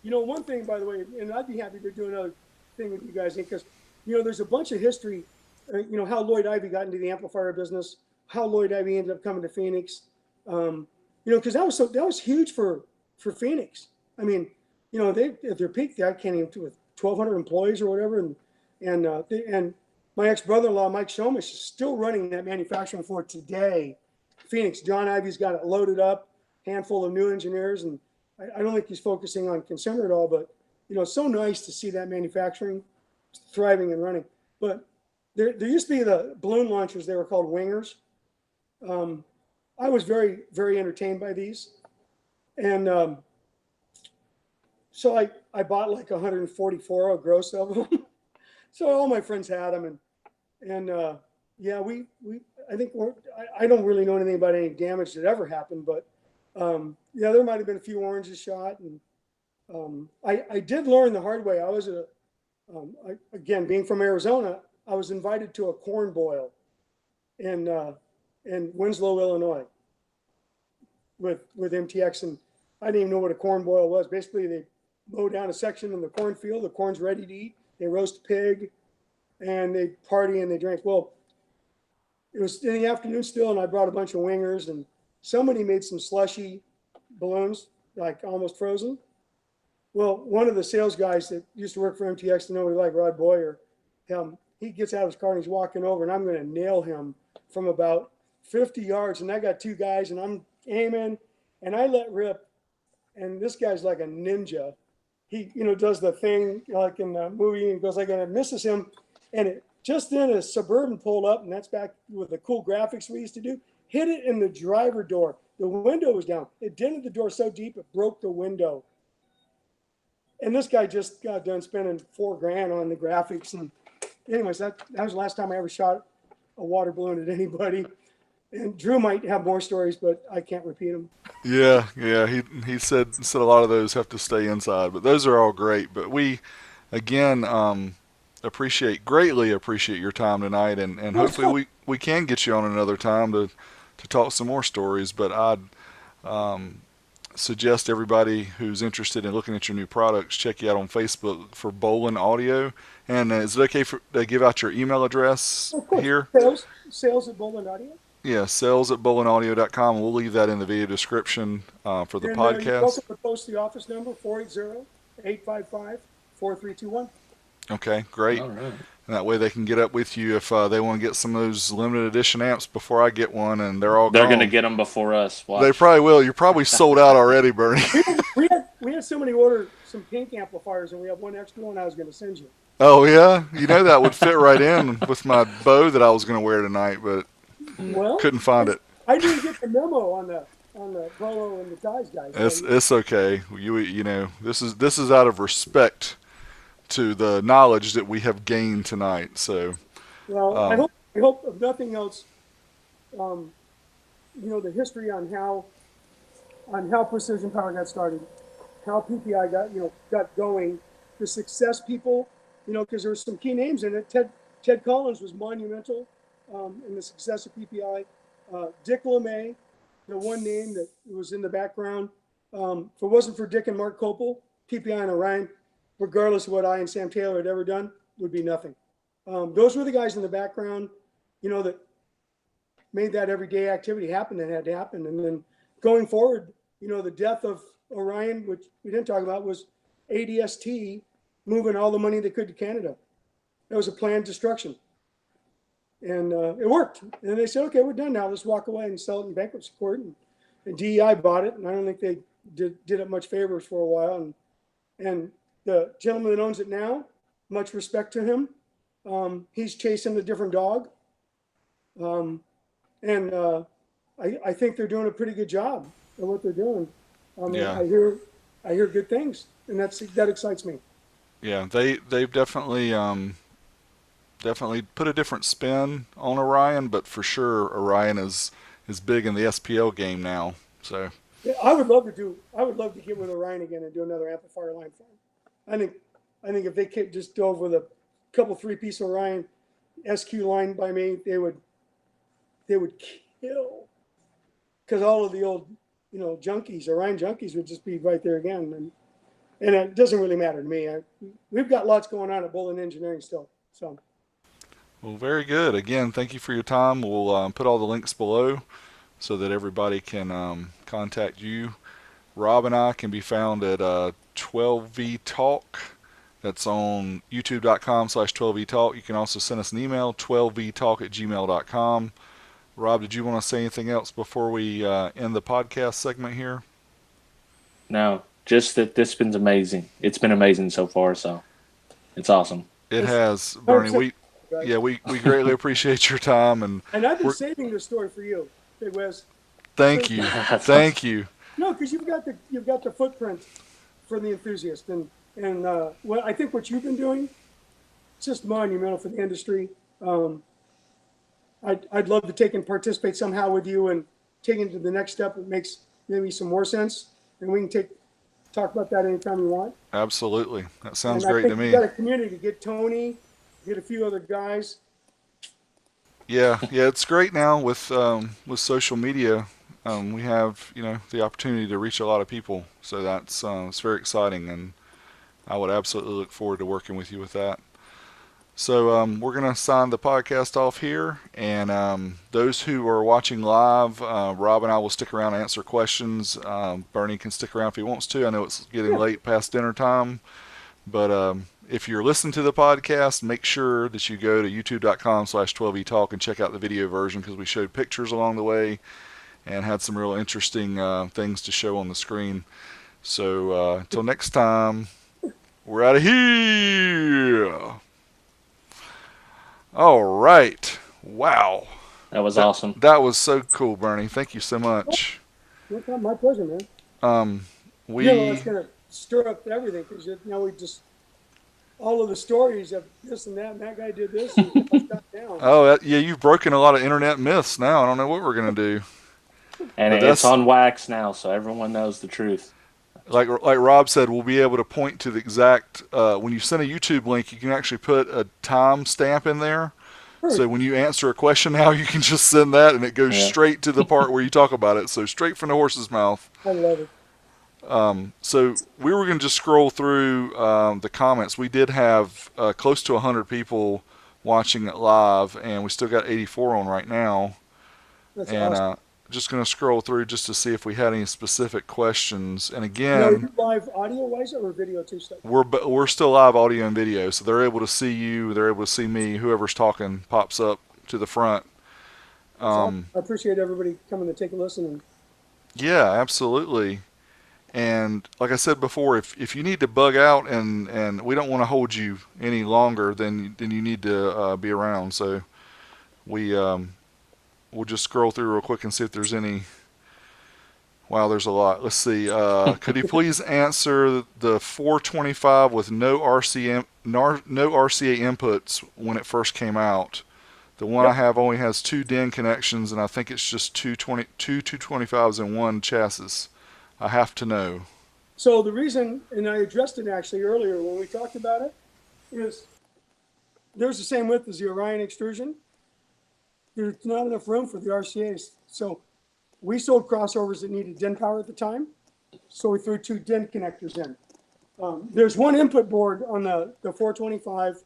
One thing, by the way, and I'd be happy to do another thing with you guys, because there's a bunch of history. How Lloyd Ivy got into the amplifier business, how Lloyd Ivy ended up coming to Phoenix. Because that was huge for Phoenix. I mean, they at their peak they came into with 1,200 employees or whatever, and my ex-brother-in-law Mike Shomish is still running that manufacturing floor today. Phoenix, John Ivy's got it loaded up, handful of new engineers, and I don't think he's focusing on consumer at all. But it's so nice to see that manufacturing thriving and running. But there used to be the balloon launchers. They were called wingers. I was very, very entertained by these. And so I bought like 144 gross of them. So all my friends had them, and yeah, I think I don't really know anything about any damage that ever happened, but yeah, there might have been a few oranges shot, and I did learn the hard way. I was again, being from Arizona, I was invited to a corn boil in Winslow, Illinois, with MTX, and I didn't even know what a corn boil was. Basically, they mow down a section in the cornfield. The corn's ready to eat. They roast a pig, and they party and they drink. Well, it was in the afternoon still, and I brought a bunch of wingers, and somebody made some slushy balloons, like almost frozen. Well, one of the sales guys that used to work for MTX, to nobody like Rod Boyer, he gets out of his car and he's walking over, and I'm going to nail him from about 50 yards. And I got two guys, and I'm aiming, and I let rip. And this guy's like a ninja. He, does the thing like in the movie, and goes like, and it misses him. And it just then a Suburban pulled up, and that's back with the cool graphics we used to do, hit it in the driver door. The window was down. It dented the door so deep it broke the window. And this guy just got done spending $4,000 on the graphics. And anyways, that was the last time I ever shot a water balloon at anybody. And Drew might have more stories, but I can't repeat them. Yeah. He said a lot of those have to stay inside, but those are all great. But we, again, greatly appreciate your time tonight, and hopefully we can get you on another time to talk some more stories. But I'd suggest everybody who's interested in looking at your new products check you out on Facebook for Boland Audio. And is it okay to give out your email address here? Sales at Boland Audio. Yeah, sales@bolandaudio.com. We'll leave that in the video description for the podcast. You're welcome to post the office number, 480-855-4321. Okay, great. All right. And that way they can get up with you if they want to get some of those limited edition amps before I get one, and they're gone. going to get them before us. Watch. They probably will. You're probably sold out already, Bernie. We had somebody order some pink amplifiers, and we have one extra one I was going to send you. Oh, yeah? That would fit right in with my bow that I was going to wear tonight, but couldn't find it. I didn't get the memo on the Bolo and the ties guys. It's okay. This is out of respect to the knowledge that we have gained tonight. So, well, I hope if nothing else, the history on how Precision Power got started, how PPI got going, the success people, because there were some key names in it. Ted Collins was monumental in the success of PPI. Dick LeMay, the one name that was in the background. If it wasn't for Dick and Mark Copel, PPI and Orion, regardless of what I and Sam Taylor had ever done, would be nothing. Those were the guys in the background, that made that everyday activity happen that had to happen. And then going forward, the death of Orion, which we didn't talk about, was ADST moving all the money they could to Canada. That was a planned destruction. And it worked. And they said, okay, we're done now. Let's walk away and sell it in bankruptcy court. And DEI bought it, and I don't think they did it much favors for a while. And the gentleman that owns it now, much respect to him. He's chasing a different dog. I think they're doing a pretty good job at what they're doing. Yeah. I hear good things, and that excites me. Yeah, they've definitely put a different spin on Orion, but for sure Orion is big in the SPL game now. So yeah, I would love to get with Orion again and do another amplifier line for them. I think if they just dove with a couple 3-piece Orion SQ line by me, they would kill, because all of the old junkies, Orion junkies, would just be right there again. And it doesn't really matter to me. We've got lots going on at Boland Engineering still. So. Well, very good. Again, thank you for your time. We'll put all the links below so that everybody can contact you. Rob and I can be found at 12V Talk. That's on youtube.com/12V Talk. You can also send us an email, 12vtalk@gmail.com. Rob, did you want to say anything else before we end the podcast segment here? No, just that this has been amazing. It's been amazing so far, so it's awesome. It has, Bernie. We greatly appreciate your time, and I've been saving this story for you, BigDWiz. Thank you. No, because you've got the footprint for the enthusiast. And well, I think what you've been doing, it's just monumental for the industry. I'd love to take and participate somehow with you and take it to the next step that makes maybe some more sense. And we can talk about that anytime you want. Absolutely. That sounds And I great think to me. you got a community. Get Tony, get a few other guys. Yeah, it's great now with social media. We have the opportunity to reach a lot of people, so that's it's very exciting, and I would absolutely look forward to working with you with that. So we're gonna sign the podcast off here, and those who are watching live, Rob and I will stick around and answer questions. Bernie can stick around if he wants to. I know it's getting late past dinner time, but if you're listening to the podcast, make sure that you go to youtube.com/12etalk and check out the video version, because we showed pictures along the way and had some real interesting things to show on the screen. So until next time, we're out of here. All right. Wow. That was awesome. That was so cool, Bernie. Thank you so much. My pleasure, man. It's going to stir up everything, because we just, all of the stories of this and that guy did this and got down. Oh, you've broken a lot of internet myths now. I don't know what we're going to do. And it's on wax now, so everyone knows the truth. Like Rob said, we'll be able to point to the exact, when you send a YouTube link, you can actually put a time stamp in there. Sure. So when you answer a question now, you can just send that, and it goes straight to the part where you talk about it. So straight from the horse's mouth. I love it. So we were going to just scroll through the comments. We did have close to 100 people watching it live, and we still got 84 on right now. That's and awesome. Just going to scroll through just to see if we had any specific questions. And again, live audio wise or video too? Stuff. We're still live audio and video, so they're able to see you. They're able to see me. Whoever's talking pops up to the front. I appreciate everybody coming to take a listen. Yeah, absolutely. And like I said before, if you need to bug out and we don't want to hold you any longer, then you need to be around. So we'll just scroll through real quick and see if there's any. Wow, there's a lot. Let's see. Could you please answer the 425 with no RCA inputs when it first came out? The one I have only has 2 DIN connections, and I think it's just two 225s in one chassis. I have to know. So the reason, and I addressed it actually earlier when we talked about it, is there's the same width as the Orion extrusion. There's not enough room for the RCAs. So we sold crossovers that needed DIN power at the time. So we threw 2 DIN connectors in. There's one input board on the 425,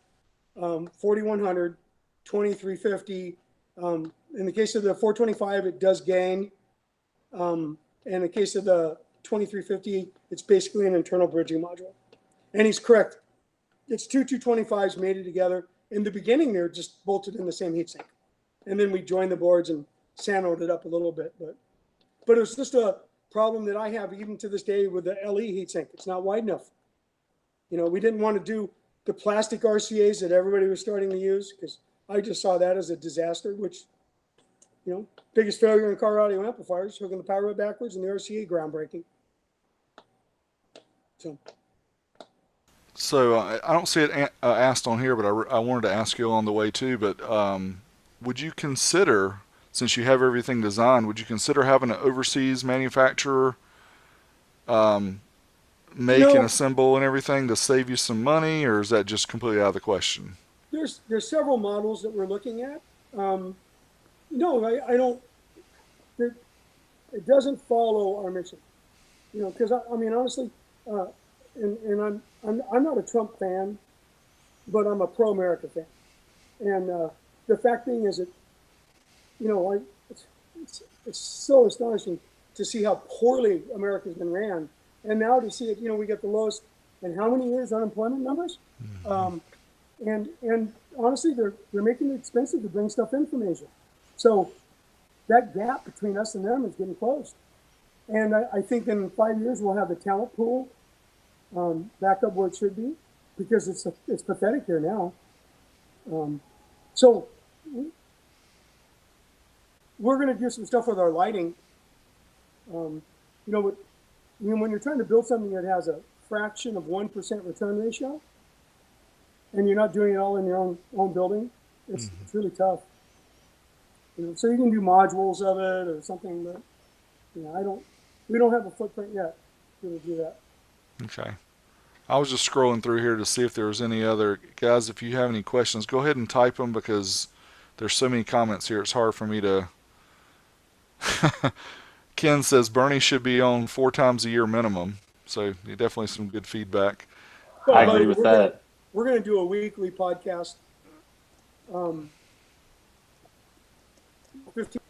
4100, 2350. In the case of the 425, it does gain. In the case of the 2350, it's basically an internal bridging module. And he's correct. It's 2 225s mated together. In the beginning, they're just bolted in the same heatsink. And then we joined the boards and sanded it up a little bit. But it was just a problem that I have even to this day with the LE heatsink. It's not wide enough. We didn't want to do the plastic RCAs that everybody was starting to use, because I just saw that as a disaster, which, biggest failure in car audio amplifiers, hooking the power backwards, and the RCA groundbreaking. So I don't see it asked on here, but I wanted to ask you on the way too. But would you consider, since you have everything designed, would you consider having an overseas manufacturer make and assemble and everything to save you some money, or is that just completely out of the question? There's several models that we're looking at. No, I don't. It doesn't follow our mission, because I mean, honestly, and I'm not a Trump fan, but I'm a pro-America fan, and the fact being is that, it's so astonishing to see how poorly America's been ran, and now to see it, we got the lowest in how many years unemployment numbers, and honestly, they're making it expensive to bring stuff in from Asia. So that gap between us and them is getting closed. And I think in 5 years, we'll have the talent pool back up where it should be, because it's pathetic here now. So we're going to do some stuff with our lighting. When you're trying to build something that has a fraction of 1% return ratio, and you're not doing it all in your own building, it's really tough. So you can do modules of it or something, but we don't have a footprint yet to do that. Okay. I was just scrolling through here to see if there was any other guys. If you have any questions, go ahead and type them because there's so many comments here. It's hard for me to. Ken says Bernie should be on 4 times a year minimum. So definitely some good feedback. I agree with that. We're going to do a weekly podcast. 15.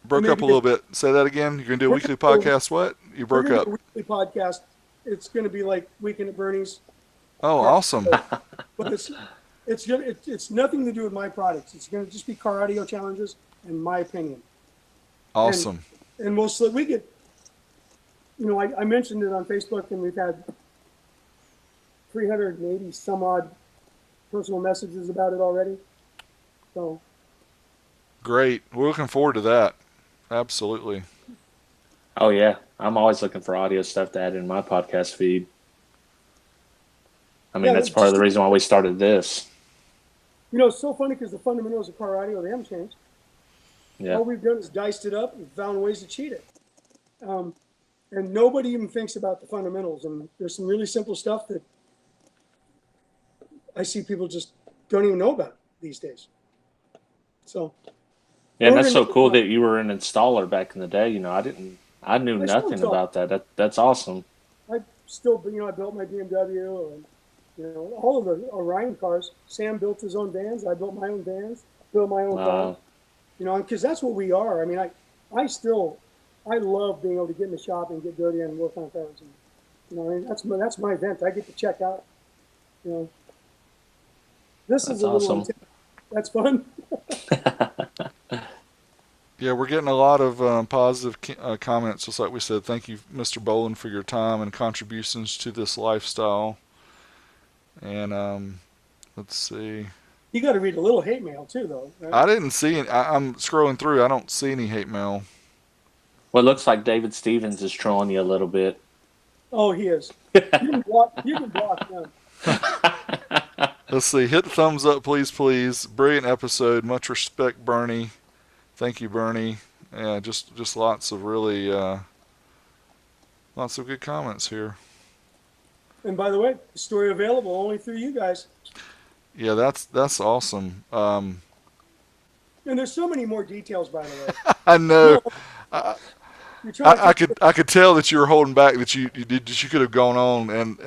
Broke up a little bit. Say that again. You're going to do a weekly podcast? What? You broke up. A weekly podcast. It's going to be like Weekend at Bernie's. Oh, awesome. But it's nothing to do with my products. It's going to just be car audio challenges, in my opinion. Awesome. And we get, I mentioned it on Facebook, and we've had 380 some odd personal messages about it already. So. Great. We're looking forward to that. Absolutely. Oh, yeah. I'm always looking for audio stuff to add in my podcast feed. I mean, that's part of the reason why we started this. It's so funny because the fundamentals of car audio, they haven't changed. Yeah. All we've done is diced it up and found ways to cheat it. And nobody even thinks about the fundamentals. And there's some really simple stuff that I see people just don't even know about these days. So. Yeah, and that's so cool that you were an installer back in the day. I knew nothing about that. That's awesome. I built my BMW and, all of the Orion cars. Sam built his own vans. I built my own vans, built my own cars. Because that's what we are. I mean, I love being able to get in the shop and get dirty and work on cars. And, that's my event. I get to check out. This is a little awesome. That's fun. Yeah, we're getting a lot of positive comments. Just like we said, thank you, Mr. Boland, for your time and contributions to this lifestyle. And let's see. You got to read a little hate mail too, though. Right? I didn't see any. I'm scrolling through. I don't see any hate mail. Well, it looks like David Stevens is trolling you a little bit. Oh, he is. You can block him. Let's see. Hit the thumbs up, please, please. Brilliant episode. Much respect, Bernie. Thank you, Bernie. Yeah, just lots of really lots of good comments here. And by the way, the story available only through you guys. Yeah, that's awesome. And there's so many more details, by the way. I know. I could tell that you were holding back. That you could have gone on, and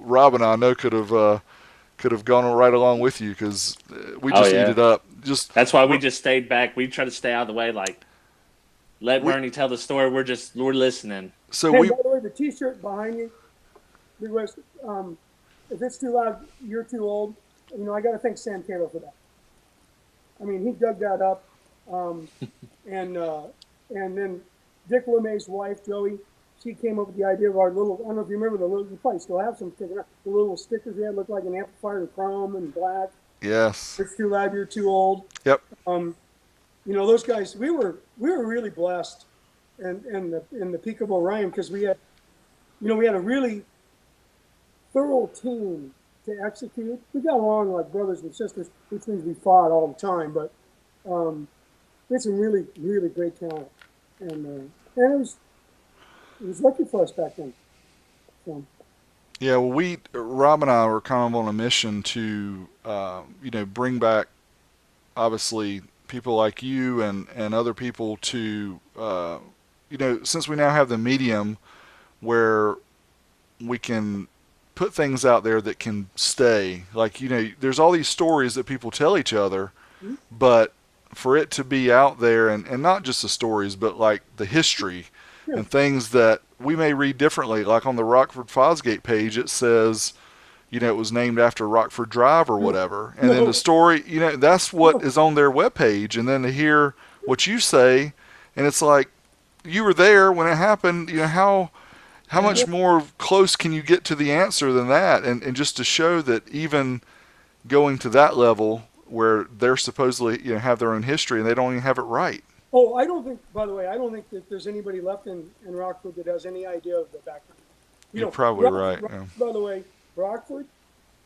Rob and I know could have gone right along with you because we just eat it up. That's why we just stayed back. We try to stay out of the way. Like, let Bernie tell the story. We're listening. So by the way, the T-shirt behind you, BigDWiz, if it's too loud, you're too old. I got to thank Sam Taylor for that. I mean, he dug that up, and then Dick LeMay's wife, Joey, she came up with the idea of our little. I don't know if you remember you probably still have some the little stickers we had looked like an amplifier in chrome and black. Yes. It's too loud, you're too old. Yep. Those guys, we were really blessed, in the peak of Orion because we had a really thorough team to execute. We got along like brothers and sisters, which means we fought all the time. But we had some really, really great talent, and it was lucky for us back then. So. Yeah, well, Rob and I were kind of on a mission to, bring back, obviously, people like you and other people to, since we now have the medium where we can put things out there that can stay. Like, there's all these stories that people tell each other, but for it to be out there and not just the stories, but like the history and things that we may read differently. Like on the Rockford Fosgate page, it says, it was named after Rockford Drive or whatever. And then the story, that's what is on their webpage. And then to hear what you say, and it's like, you were there when it happened, how much more close can you get to the answer than that? And just to show that even going to that level where they're supposedly, have their own history and they don't even have it right. Oh, by the way, I don't think that there's anybody left in Rockford that has any idea of the background. You You're know, probably right. Yeah. by the way, Rockford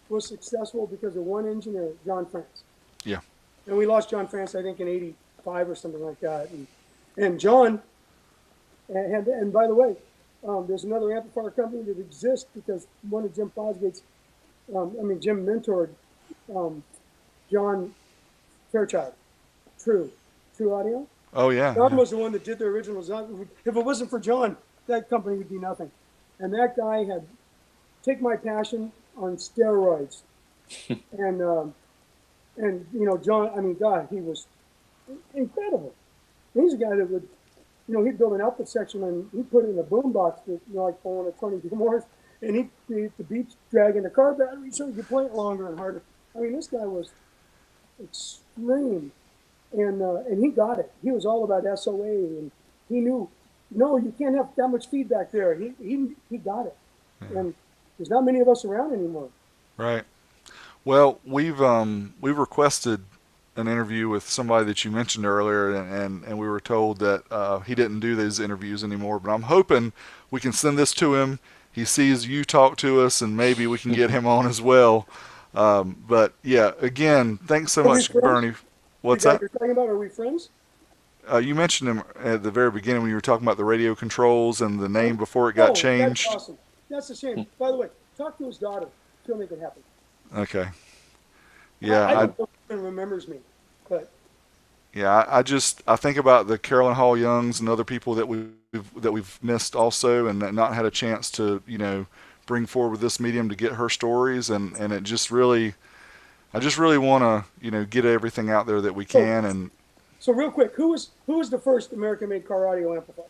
was successful because of one engineer, John France. Yeah. And we lost John France, I think, in '85 or something like that. And John, and by the way, there's another amplifier company that exists because one of Jim Fosgate's, Jim mentored John Fairchild, True Audio. Oh yeah. John Yeah. was the one that did the original design. If it wasn't for John, that company would be nothing. And that guy had take my passion on steroids. and John, God, he was incredible. He's a guy that would, he'd build an output section and he'd put it in a boombox that, like for one of 20 Gilmores, and he'd be at the beach dragging the car battery so he could play it longer and harder. This guy was extreme. And he got it. He was all about SOA, and he knew, no, you can't have that much feedback there. He got it. Yeah. And there's not many of us around anymore. Right. Well, we've requested an interview with somebody that you mentioned earlier, and we were told that he didn't do these interviews anymore. But I'm hoping we can send this to him. He sees you talk to us, and maybe we can get him on as well. But yeah, again, thanks so much, Bernie. What's that? You're talking about, are we friends? You mentioned him at the very beginning when you were talking about the radio controls and the name before it got changed. That's awesome. That's a shame. By the way, talk to his daughter. She'll make it happen. Okay. Yeah. I don't know if he remembers me, but. Yeah, I think about the Carolyn Hall Youngs and other people that we've missed also, and not had a chance to bring forward with this medium to get her stories, and it just really. I just really want to, get everything out there that we can. And so, real quick, who was the first American-made car audio amplifier?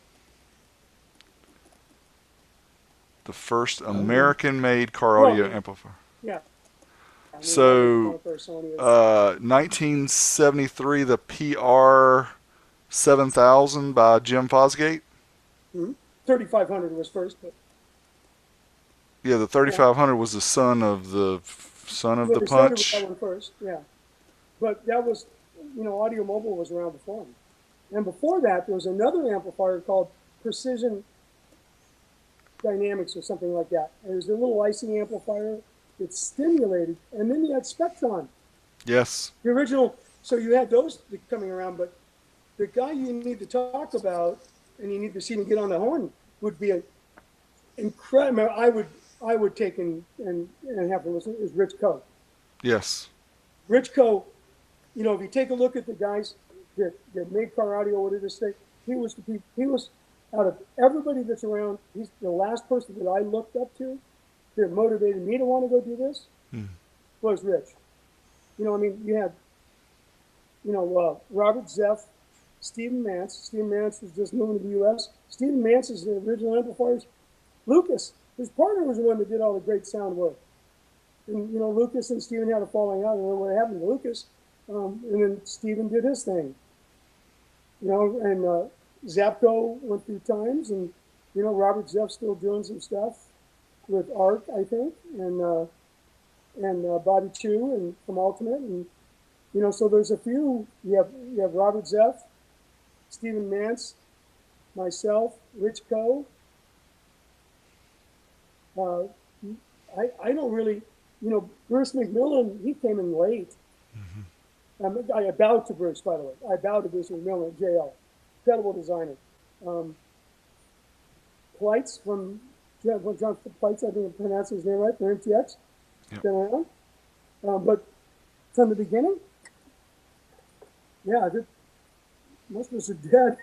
The first American-made car audio amplifier. Yeah. So, 1973, the PR 7000 by Jim Fosgate. 3500 was first, but. Yeah, the 3500 was the son of the Punch. That one first, yeah. But that was, Audio Mobile was around before him. And before that, there was another amplifier called Precision Dynamics or something like that. And it was a little IC amplifier that stimulated. And then you had Spectron. Yes. The original. So you had those coming around, but the guy you need to talk about and you need to see him get on the horn would be an incredible. I would take and have to listen is Rich Coe. Yes. Rich Coe, if you take a look at the guys that made car audio, what did this say? He was out of everybody that's around, he's the last person that I looked up to that motivated me to want to go do this was Rich. You had, Robert Zeff, Stephen Mance. Stephen Mance was just moving to the U.S. Stephen Mance is the original amplifiers. Lucas. His partner was the one that did all the great sound work. And, Lucas and Stephen had a falling out. I don't know what happened to Lucas. And then Stephen did his thing. And Zapco went through times. And, Robert Zeff's still doing some stuff with Arc, I think. And Bobby Chu and from Ultimate. And, so there's a few. You have Robert Zeff, Stephen Mance, myself, Rich Coe. I don't really, Bruce McMillan, he came in late. I bowed to Bruce, by the way. I bowed to Bruce McMillan at JL. Incredible designer. Pleitz from John Pleitz, I think I'm pronouncing his name right, from MTX. Yep. Been around. But from the beginning, most of us are dead.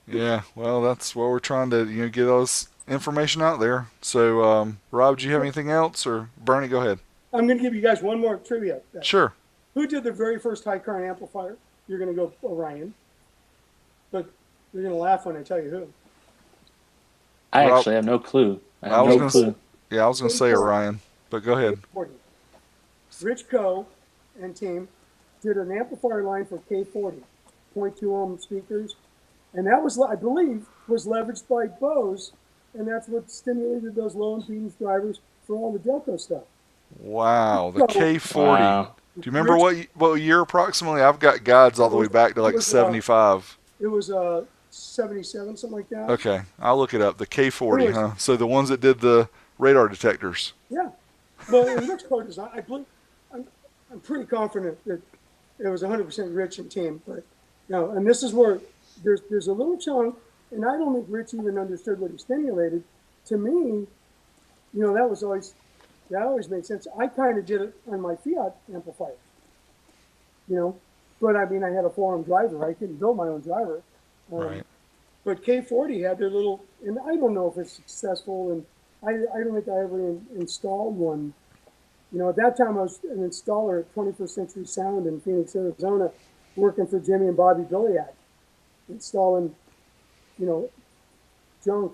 Yeah, well, that's what we're trying to, get those information out there. So, Rob, do you have anything else, or Bernie, go ahead. I'm going to give you guys one more trivia. Sure. Who did the very first high current amplifier? You're going to go Orion, but you're going to laugh when I tell you who. I actually have no clue. I was going to say Orion, but go ahead. Rich Coe and team did an amplifier line for K40, 0.2 ohm speakers, and that was, I believe, was leveraged by Bose. And that's what stimulated those low impedance drivers for all the Delco stuff. Wow, the K40. Wow. Do you remember what year approximately? I've got guides all the way back to like 75. It was 77, something like that. Okay, I'll look it up. The K40, Anyways. huh? So the ones that did the radar detectors. Yeah. Well, in Rick's co-design, I'm pretty confident that it was 100% Rich and team. But no, and this is where there's a little chunk, and I don't think Rich even understood what he stimulated. To me, that always made sense. I kind of did it on my Fiat amplifier, but I mean, I had a foreign driver. I couldn't build my own driver. Right. But K40 had their little, and I don't know if it's successful, and I don't think I ever installed one. At that time I was an installer at 21st Century Sound in Phoenix, Arizona, working for Jimmy and Bobby Billiak, installing, junk.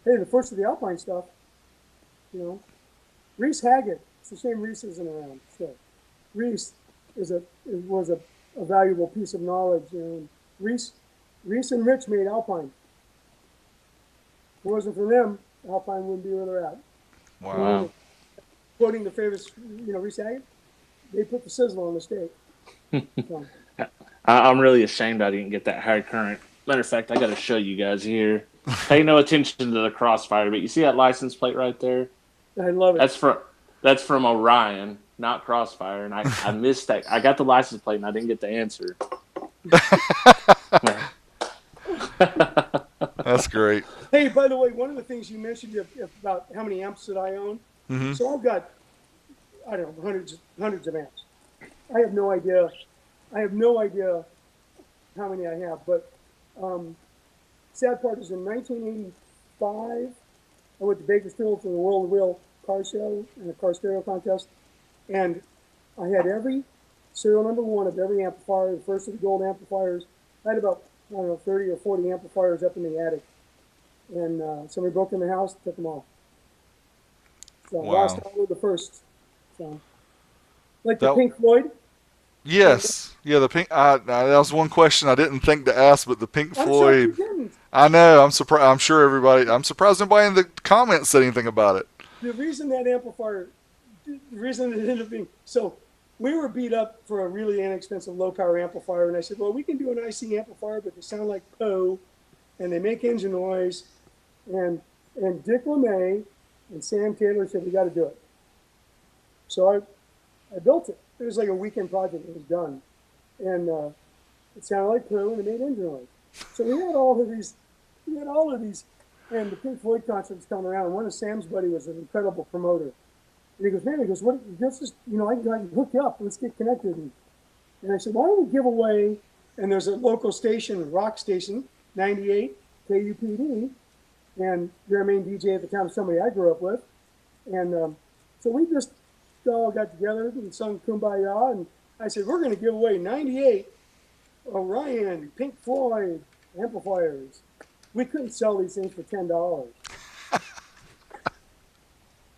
Hey, the first of the Alpine stuff, Reese Haggett. It's a shame Reese isn't around still. Reese was a valuable piece of knowledge. Reese and Rich made Alpine. If it wasn't for them, Alpine wouldn't be where they're at. Wow. Quoting the famous, Reese Haggett, they put the sizzle on the steak. So. I'm really ashamed I didn't get that high current. Matter of fact, I got to show you guys here. Pay no attention to the crossfire, but you see that license plate right there? I love it. That's from Orion, not Crossfire, and I missed that. I got the license plate and I didn't get the answer. That's great. Hey, by the way, one of the things you mentioned about how many amps that I own. Mm-hmm. So I've got, I don't know, hundreds of amps. I have no idea how many I have. But sad part is in 1985, I went to Bakersfield for the World Wheel car show and a car stereo contest, and I had every serial number one of every amplifier, the first of the gold amplifiers. I had about 30 or 40 amplifiers up in the attic, and somebody broke in the house, took them all. So Wow. lost all of the first. So, like the Pink Floyd. Yes. Yeah, the Pink. That was one question I didn't think to ask, but the Pink Floyd. I'm sorry, I know. I'm surprised. I'm sure everybody. I'm surprised nobody in the comments said anything about it. The reason that amplifier, the reason it ended up being so, we were beat up for a really inexpensive low power amplifier, and I said, well, we can do an IC amplifier, but they sound like Poe, and they make engine noise, and Dick LeMay and Sam Taylor said we got to do it. So I built it. It was like a weekend project. It was done, and it sounded like Poe, and it made engine noise. So we had all of these, and the Pink Floyd concerts coming around. And one of Sam's buddy was an incredible promoter. And he goes, man, what? This is, I can hook you up. Let's get connected. And I said, why don't we give away? And there's a local station, rock station, 98 KUPD, and their main DJ at the time, somebody I grew up with. And so we just all got together and sung Kumbaya. And I said, we're going to give away 98 Orion, Pink Floyd amplifiers. We couldn't sell these things for $10.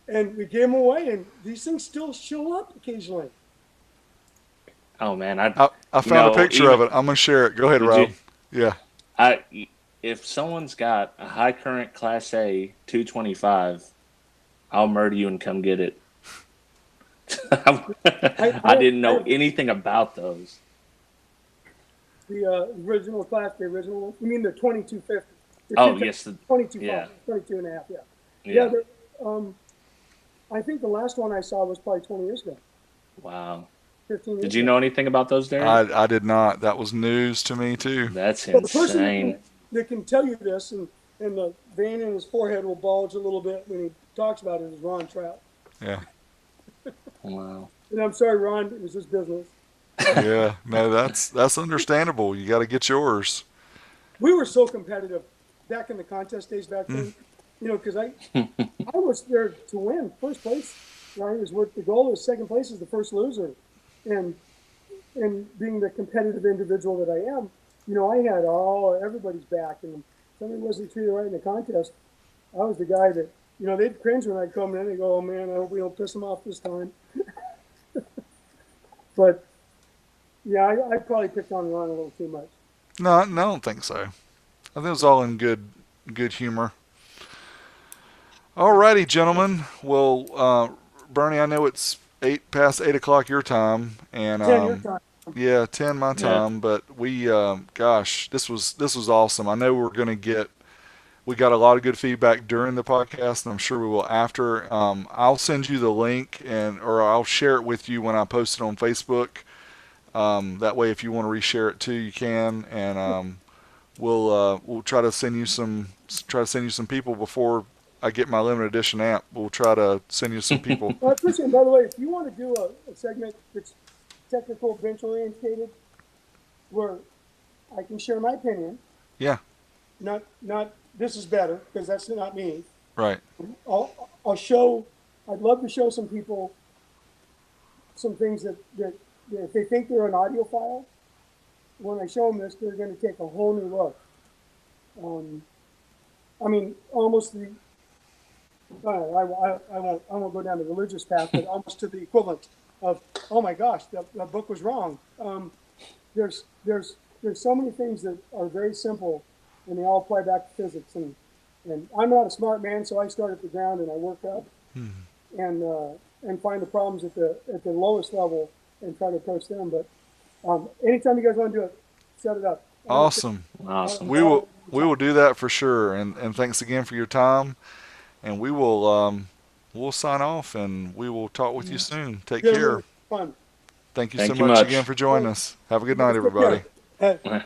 And we gave them away, and these things still show up occasionally. Oh man, I found a picture of it. I'm gonna share it. Go ahead, Rob. Yeah. If someone's got a high current Class A 225, I'll murder you and come get it. I didn't know anything about those. The original Class, the original one. You mean the 2250? Oh yes, the 22, yeah. 22 and a half. Yeah. Yeah. I think the last one I saw was probably 20 years ago. Wow. 15 years Did you ago. know anything about those, Derek? I did not. That was news to me too. That's Well, the person insane. that can tell you this, and the vein in his forehead will bulge a little bit when he talks about it, is Ron Trout. Yeah. Wow. And I'm sorry, Ron, it was his business. Yeah. No, that's understandable. You got to get yours. We were so competitive back in the contest days back then, because I was there to win first place. Right, is what the goal is. Second place is the first loser, and being the competitive individual that I am, I had everybody's back, and if somebody wasn't treated right in the contest, I was the guy that they'd cringe when I'd come in and they go, "Oh man, I hope we don't piss them off this time." But yeah, I probably picked on Ron a little too much. No, I don't think so. I think it was all in good humor. Alrighty, gentlemen. Well, Bernie, I know it's past 8 o'clock your time, and 10 your time. Yeah, 10 my Yeah. time. But we, gosh, this was awesome. I know we got a lot of good feedback during the podcast, and I'm sure we will after. I'll send you the link, or I'll share it with you when I post it on Facebook. That way, if you want to reshare it too, you can, and we'll try to send you some people before I get my limited edition amp. We'll try to send you some people. Well, I appreciate it. By the way, if you want to do a segment that's technical, bench orientated, where I can share my opinion. Yeah. Not this is better, because that's not me. Right. I'll show. I'd love to show some people some things that if they think they're an audiophile, when I show them this, they're going to take a whole new look. I mean, almost the. I won't go down the religious path, but almost to the equivalent of, oh my gosh, the book was wrong. There's so many things that are very simple, and they all apply back to physics. And I'm not a smart man, so I start at the ground and I work up, and find the problems at the lowest level and try to approach them. But anytime you guys want to do it, set it up. Awesome. We will do that for sure. And thanks again for your time. And we'll sign off, and we will talk with you soon. Take care. Fun. Thank you Thank so you much much. again for joining us. Have a good night, everybody. Hey.